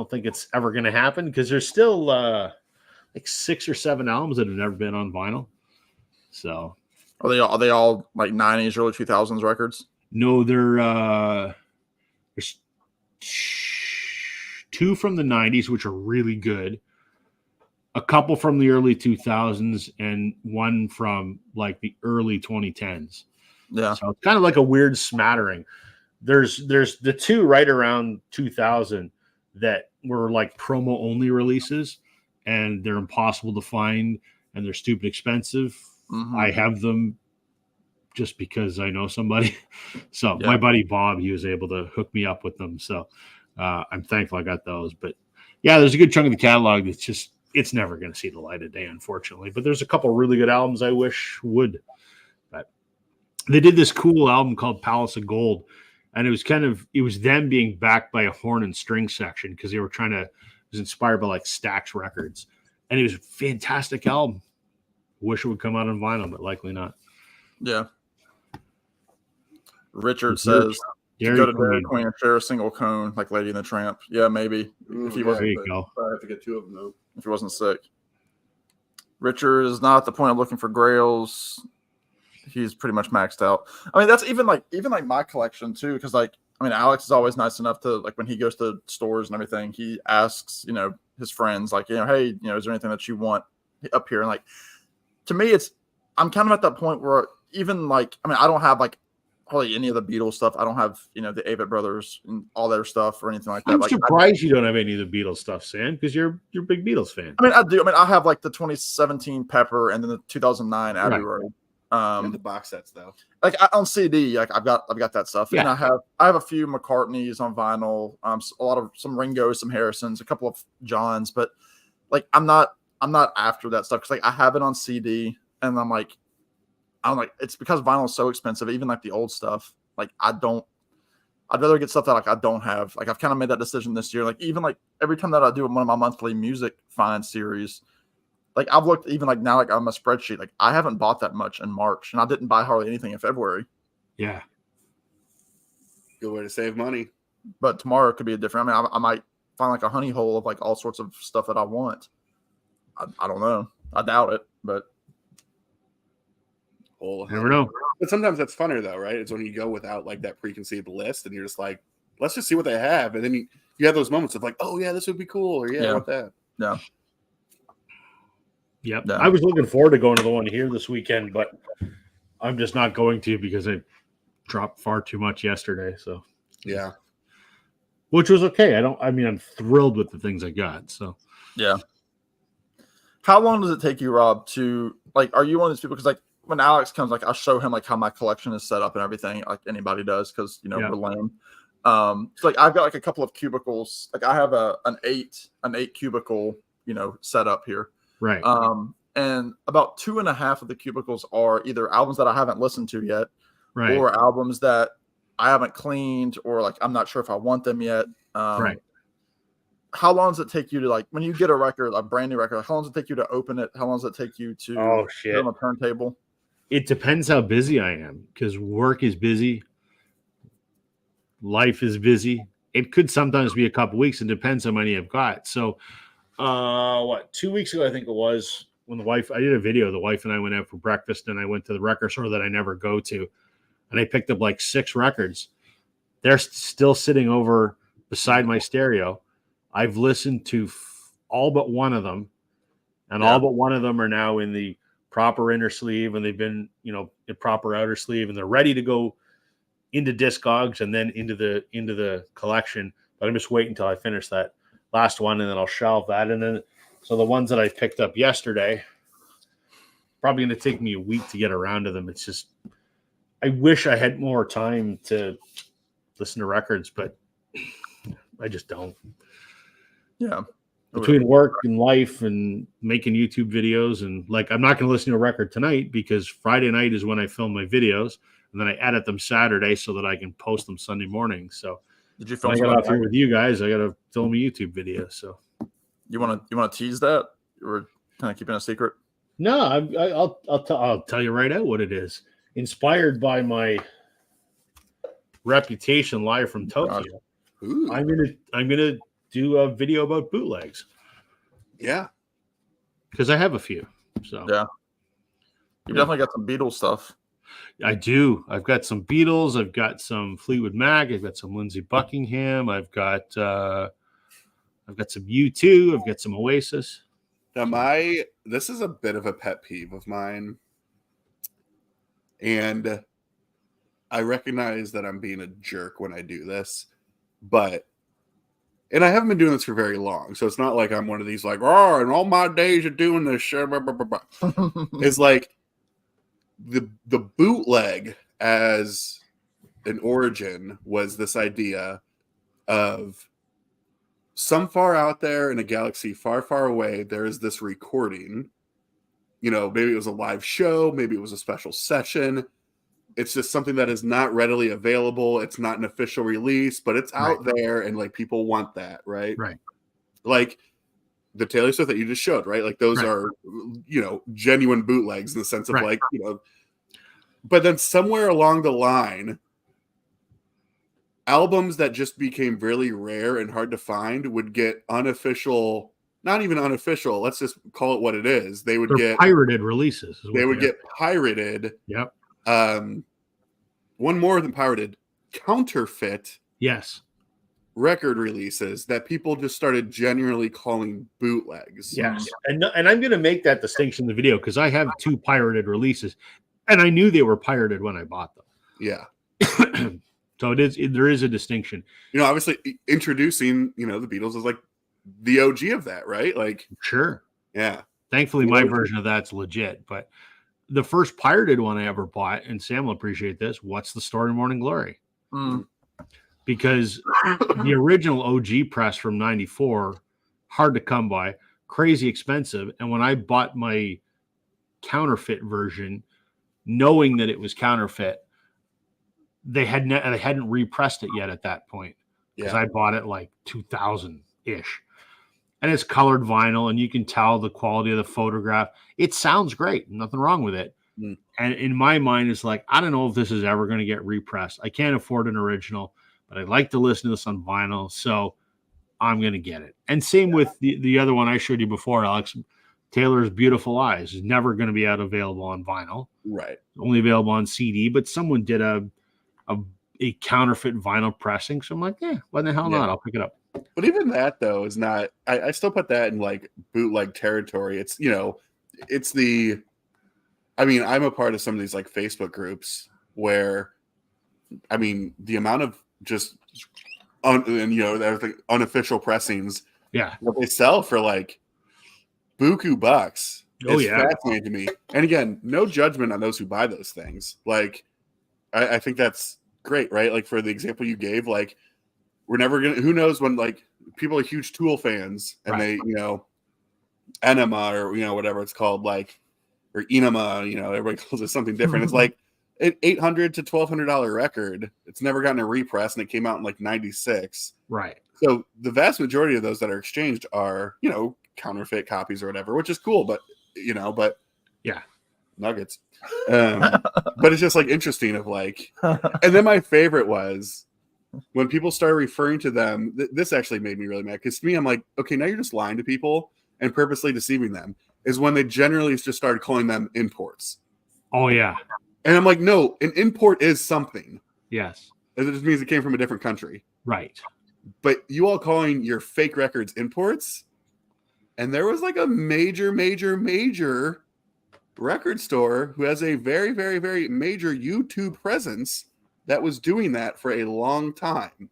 think it's ever going to happen, because there's still like 6 or 7 albums that have never been on vinyl. So are they all like 90s, early 2000s records? No, there's 2 from the 90s, which are really good. A couple from the early 2000s, and 1 from like the early 2010s. Yeah. So it's kind of like a weird smattering. There's the 2 right around 2000 that were like promo only releases, and they're impossible to find, and they're stupid expensive. I have them just because I know somebody. So my buddy Bob, he was able to hook me up with them. So I'm thankful I got those. But yeah, there's a good chunk of the catalog that's it's never going to see the light of day, unfortunately. But there's a couple really good albums I wish would. But they did this cool album called Palace of Gold, and it was them being backed by a horn and string section, because they were it was inspired by like Stax Records, and it was a fantastic album. Wish it would come out on vinyl, but likely not. Yeah. Richard says, go to Dairy Queen and share a single cone like Lady and the Tramp. Yeah, maybe. If he wasn't, there you go. I have to get 2 of them though. If he wasn't sick. Richard is not at the point of looking for grails. He's pretty much maxed out. I mean, that's even like my collection too, because Alex is always nice enough to, like, when he goes to stores and everything, he asks, his friends, like, hey, is there anything that you want up here? And like, to me, I'm kind of at that point where even like, I don't have like hardly any of the Beatles stuff. I don't have, the Avett Brothers and all their stuff or anything like that. I'm surprised you don't have any of the Beatles stuff, Sam, because you're a big Beatles fan. I do. I have like the 2017 Pepper and then the 2009 Abbey Road. The box sets though, like on CD, like I've got that stuff. Yeah. And I have a few McCartneys on vinyl, a lot of some Ringos, some Harrisons, a couple of Johns, but like I'm not after that stuff, because like I have it on CD, and I'm like it's because vinyl is so expensive. Even like the old stuff, like I'd rather get stuff that like I don't have. Like I've kind of made that decision this year. Like even like every time that I do one of my monthly music find series, like I've looked even like now, like on my spreadsheet, like I haven't bought that much in March, and I didn't buy hardly anything in February. Yeah. Good way to save money. But tomorrow could be a different. I might find like a honey hole of like all sorts of stuff that I want. I don't know. I doubt it, but people. You never know. But sometimes that's funner though, right? It's when you go without like that preconceived list and you're just like, let's just see what they have. And then you have those moments of like, oh yeah, this would be cool, or yeah, I want that. Yeah. Yep. Yeah. I was looking forward to going to the one here this weekend, but I'm just not going to because I dropped far too much yesterday. So Yeah. which was okay. I'm thrilled with the things I got. So Yeah. How long does it take you, Rob, to like, are you one of these people? Because like when Alex comes, like I'll show him like how my collection is set up and everything, like anybody does, because we're lame. So like I've got like a couple of cubicles. Like I have an eight cubicle, set up here. right. And about 2.5 of the cubicles are either albums that I haven't listened to yet, Right. or albums that I haven't cleaned, or like I'm not sure if I want them yet. Right. How long does it take you to, like, when you get a record, a brand new record, how long does it take you to open it? How long does it take you to Oh, put shit. it on a turntable? It depends how busy I am because work is busy. Life is busy. It could sometimes be a couple weeks. It depends how many I've got. So, 2 weeks ago, I think it was, when I did a video, the wife and I went out for breakfast and I went to the record store that I never go to. And I picked up like 6 records. They're still sitting over beside my stereo. I've listened to all but one of them, and all but one of them are now in the proper inner sleeve, and they've been, in proper outer sleeve, and they're ready to go into Discogs and then into the collection. But I'm just waiting until I finish that last one, and then I'll shelve that. And then, so the ones that I picked up yesterday, probably going to take me a week to get around to them. It's just, I wish I had more time to listen to records, but I just don't. Yeah. Between work and life and making YouTube videos, and like, I'm not going to listen to a record tonight because Friday night is when I film my videos, and then I edit them Saturday so that I can post them Sunday morning. So did you when film I got off here with you guys, I got to film a YouTube video. So you want to tease that, or kind of keeping a secret? no, I'll tell you right out what it is. Inspired by my reputation live from Tokyo, Ooh. I'm gonna do a video about bootlegs. Yeah. Because I have a few. So yeah. You definitely got some Beatles stuff. I do. I've got some Beatles, I've got some Fleetwood Mac, I've got some Lindsey Buckingham, I've got some U2, I've got some Oasis. Now this is a bit of a pet peeve of mine. And I recognize that I'm being a jerk when I do this, and I haven't been doing this for very long, so it's not like I'm one of these like, oh, and all my days of doing this shit. It's like the bootleg as an origin was this idea of some far out there in a galaxy far, far away, there is this recording. Maybe it was a live show, maybe it was a special session. It's just something that is not readily available. It's not an official release, but it's out there, and like people want that, right? Right. Like the Taylor Swift that you just showed, right? Like those are, genuine bootlegs in the sense of like, but then somewhere along the line, albums that just became really rare and hard to find would get unofficial, not even unofficial, let's just call it what it is. They're get pirated releases. They would get pirated. Yep. One more than pirated, counterfeit record releases that people just started genuinely calling bootlegs. Yes. And I'm going to make that distinction in the video because I have 2 pirated releases, and I knew they were pirated when I bought them. Yeah. So there is a distinction. Obviously introducing, the Beatles is like the OG of that, right? Like, sure. Yeah. Thankfully, my version of that's legit, but the first pirated one I ever bought, and Sam will appreciate this, What's the Story in Morning Glory? Because the original OG press from 94, hard to come by, crazy expensive. And when I bought my counterfeit version, knowing that it was counterfeit, they hadn't repressed it yet at that point. Because I bought it like 2000-ish. And it's colored vinyl, and you can tell the quality of the photograph. It sounds great. Nothing wrong with it. And in my mind, it's like, I don't know if this is ever going to get repressed. I can't afford an original, but I'd like to listen to this on vinyl, so I'm going to get it. And same with the other one I showed you before, Alex, Taylor's Beautiful Eyes is never going to be available on vinyl. Right. Only available on CD, but someone did a counterfeit vinyl pressing. So I'm like, why the hell not? I'll pick it up. But even that though is not. I still put that in like bootleg territory. It's it's the. I mean, I'm a part of some of these like Facebook groups where, I mean, the amount of just unofficial pressings, that they sell for like buku bucks. It's fascinating to me. And again, no judgment on those who buy those things. Like, I think that's great, right? Like for the example you gave, like we're never gonna. Who knows when like people are huge Tool fans and they Enema or whatever it's called, like or Enema, everybody calls it something different. It's like an $800 to $1,200 record. It's never gotten a repress, and it came out in like '96. Right. So the vast majority of those that are exchanged are counterfeit copies or whatever, which is cool, but nuggets. But it's just like interesting of like, and then my favorite was when people started referring to them. This actually made me really mad because to me, I'm like, okay, now you're just lying to people and purposely deceiving them. Is when they generally just started calling them imports. Oh yeah, and I'm like, no, an import is something. Yes, it just means it came from a different country, right? But you all calling your fake records imports, and there was like a major record store who has a very, very, very major YouTube presence that was doing that for a long time.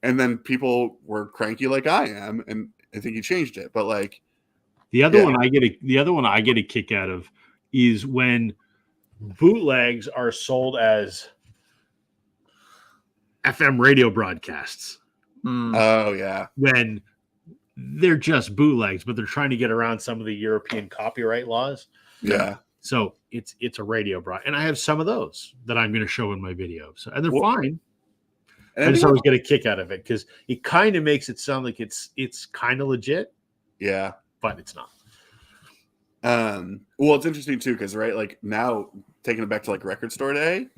And then people were cranky like I am, and I think he changed it. But like the other one I get a kick out of is when bootlegs are sold as FM radio broadcasts. Oh yeah. When they're just bootlegs, but they're trying to get around some of the European copyright laws. Yeah. So it's a radio broad, and I have some of those that I'm going to show in my video. So and they're fine. And I just always get a kick out of it because it kind of makes it sound like it's kind of legit. Yeah, but it's not. Well, it's interesting too because like now taking it back to like Record Store Day,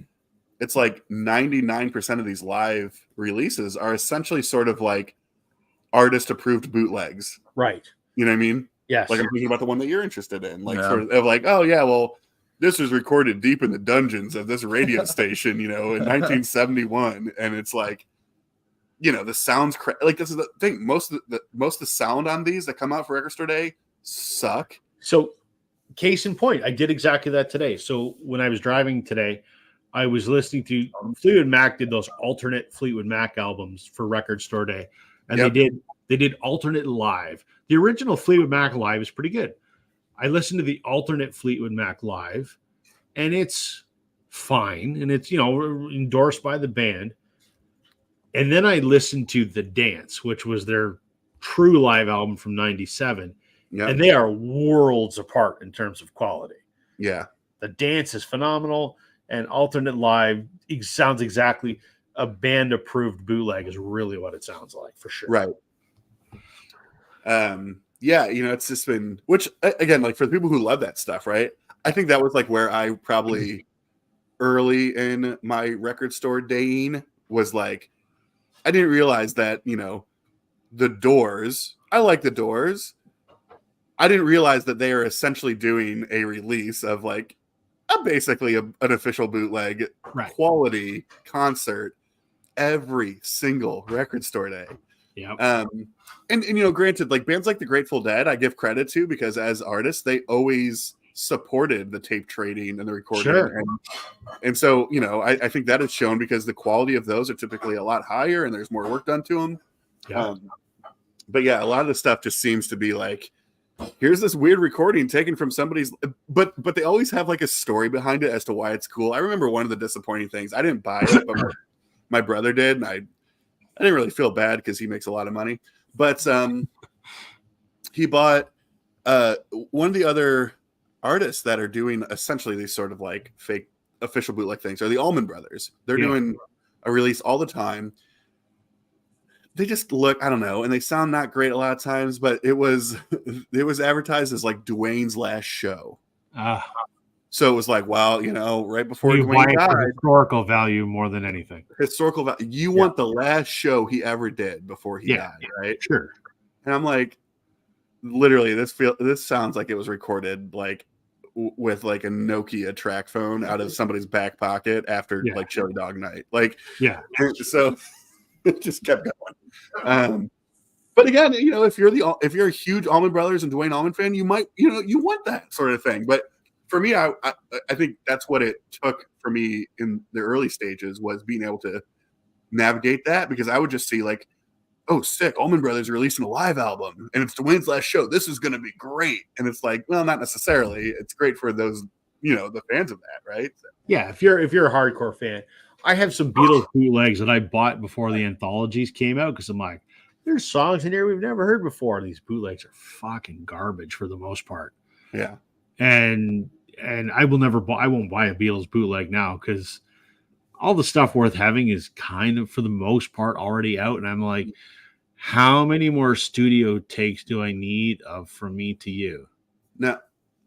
it's like 99% of these live releases are essentially sort of like artist approved bootlegs. Right. You know what I mean? Yes. Like I'm thinking about the one that you're interested in, like sort of like, oh yeah, well, this was recorded deep in the dungeons of this radio station, in 1971, and it's like, the sounds like this is the thing. Most of the sound on these that come out for Record Store Day suck. So, case in point, I did exactly that today. So when I was driving today, I was listening to Fleetwood Mac did those alternate Fleetwood Mac albums for Record Store Day, and they did alternate live. The original Fleetwood Mac live is pretty good. I listened to the alternate Fleetwood Mac live, and it's fine, and it's endorsed by the band. And then I listened to The Dance, which was their true live album from '97, and they are worlds apart in terms of quality. Yeah, The Dance is phenomenal, and alternate live sounds exactly a band approved bootleg is really what it sounds like for sure. Right. It's just been, which again, like for the people who love that stuff, right? I think that was like where I probably early in my Record Store daying was like, I didn't realize that, the Doors, I like the Doors. I didn't realize that they are essentially doing a release of like basically an official bootleg quality concert every single Record Store Day. Yeah. And granted, like bands like the Grateful Dead, I give credit to because as artists, they always supported the tape trading and the recording. Sure. And so, I think that is shown because the quality of those are typically a lot higher and there's more work done to them. Yeah. But yeah, a lot of the stuff just seems to be like, here's this weird recording taken from somebody's, but they always have like a story behind it as to why it's cool. I remember one of the disappointing things, I didn't buy it, but my brother did. And I didn't really feel bad because he makes a lot of money, but he bought one of the other artists that are doing essentially these sort of like fake official bootleg things are the Allman Brothers. They're doing a release all the time. They just look, I don't know, and they sound not great a lot of times, but it was advertised as like Dwayne's last show. So it was like, well, right before Dwayne died, historical value more than anything. Historical value. You want the last show he ever did before he died, right? Sure. And I'm like, literally this sounds like it was recorded like with like a Nokia track phone out of somebody's back pocket after like chili dog night. Like, yeah. So it just kept going. But again, if you're a huge Allman Brothers and Dwayne Allman fan, you might, you want that sort of thing. But for me, I think that's what it took for me in the early stages, was being able to navigate that, because I would just see like, oh, sick, Allman Brothers releasing a live album and it's Dwayne's last show. This is going to be great. And it's like, well, not necessarily. It's great for those, the fans of that, right? So. Yeah, if you're a hardcore fan, I have some Beatles bootlegs that I bought before the anthologies came out, because I'm like, there's songs in here we've never heard before. These bootlegs are fucking garbage for the most part. Yeah. And I won't buy a Beatles bootleg now, because all the stuff worth having is kind of, for the most part, already out. And I'm like, how many more studio takes do I need from me to you? No.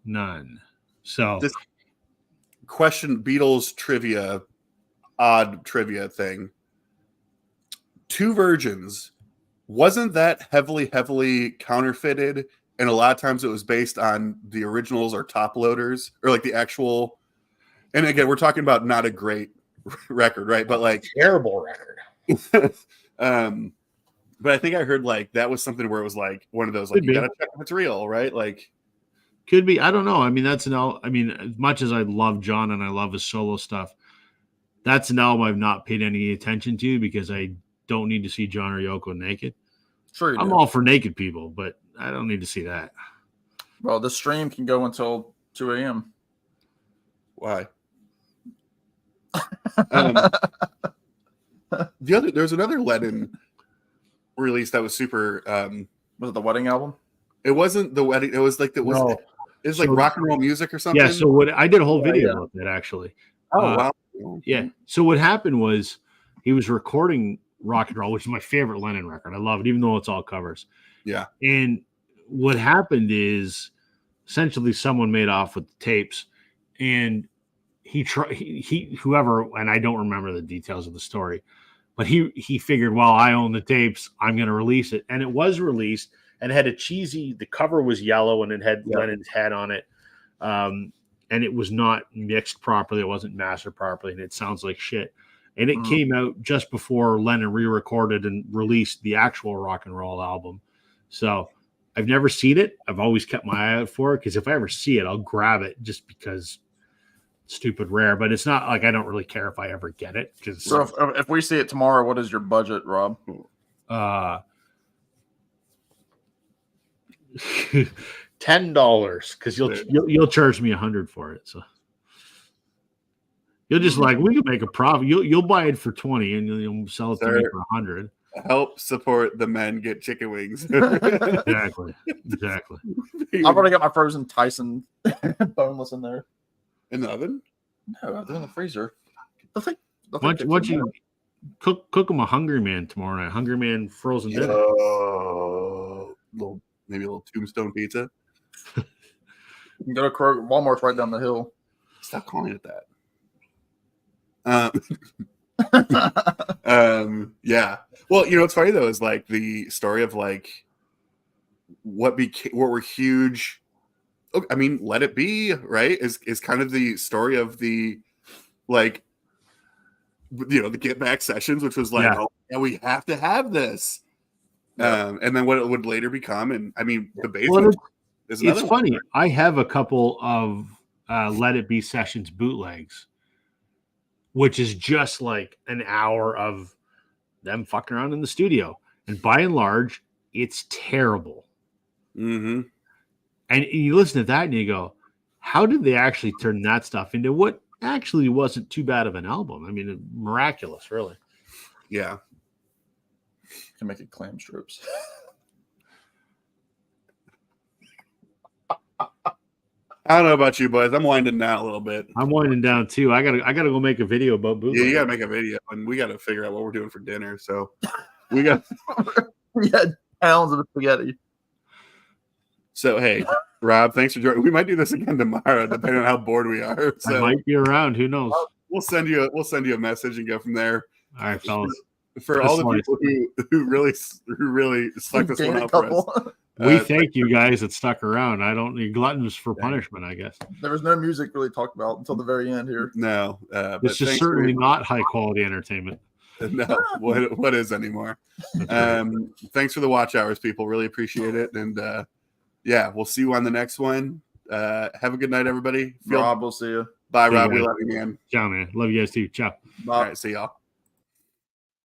None. So this question, Beatles trivia, odd trivia thing. Two Virgins, wasn't that heavily counterfeited? And a lot of times it was based on the originals or top loaders, or like the actual. And again, we're talking about not a great record, right? But like terrible record. But I think I heard like that was something where it was like one of those, like, you gotta check if it's real, right? Like, could be. I don't know. I mean, as much as I love John and I love his solo stuff, that's an album I've not paid any attention to, because I don't need to see John or Yoko naked. Sure, I'm all for naked people, but I don't need to see that. Well, the stream can go until 2 a.m. Why? There's another Lennon release that was super. Was it the wedding album? It wasn't the wedding. It was like like rock and roll music or something. Yeah. So I did a whole video about that, actually. Oh wow. Yeah. So what happened was, he was recording Rock and Roll, which is my favorite Lennon record. I love it, even though it's all covers. Yeah. And what happened is, essentially someone made off with the tapes, and whoever, and I don't remember the details of the story, but he figured, well, I own the tapes, I'm going to release it. And it was released, and it had the cover was yellow, and it had Lennon's head on it. And it was not mixed properly. It wasn't mastered properly. And it sounds like shit. And it came out just before Lennon re-recorded and released the actual Rock and Roll album. So I've never seen it. I've always kept my eye out for it, because if I ever see it, I'll grab it, just because it's stupid rare. But it's not like I don't really care if I ever get it. So if we see it tomorrow, what is your budget, Rob? $10, because you'll charge me $100 for it. So you'll just like, we can make a profit. You'll buy it for $20 and you'll sell it to me for $100. Help support the men get chicken wings. Exactly. I've already got my frozen Tyson boneless in there. In the oven? No, they're in the freezer. Why don't you cook them a Hungry Man tomorrow night? Hungry Man frozen dinner. Maybe a little Tombstone pizza. You can go to Walmart's right down the hill. Stop calling it that. Yeah. Well, it's funny though, is like the story of like what were huge. I mean, Let It Be, right? Is kind of the story of the, like, the Get Back sessions, which was like, we have to have this. And then what it would later become, and I mean, the basement is another. It's funny. I have a couple of Let It Be sessions bootlegs, which is just like an hour of them fucking around in the studio, and by and large, it's terrible. Mm-hmm. And you listen to that and you go, how did they actually turn that stuff into what actually wasn't too bad of an album? I mean, miraculous, really. Yeah. Can make it clam strips. I don't know about you, boys. I'm winding down a little bit. I'm winding down too. I gotta go make a video about bootleg. Yeah, you gotta make a video, and we gotta figure out what we're doing for dinner. So we got pounds of spaghetti. So hey, Rob, thanks for joining. We might do this again tomorrow, depending on how bored we are. So I might be around. Who knows? We'll send you a message and go from there. All right, fellas. For all the people who really stuck this one out for us. We thank you guys that stuck around. I don't need gluttons for Yeah. punishment, I guess. There was no music really talked about until the very end here. No, but It's just thanks certainly for- not high quality entertainment. No, what is anymore? That's right. Thanks for the watch hours, people. Really appreciate it. And yeah, we'll see you on the next one. Have a good night, everybody. Rob, we'll see you. Bye, See you Rob. We guys. love you, man. Ciao, man. Love you guys too. Ciao. Bye. All right, see y'all.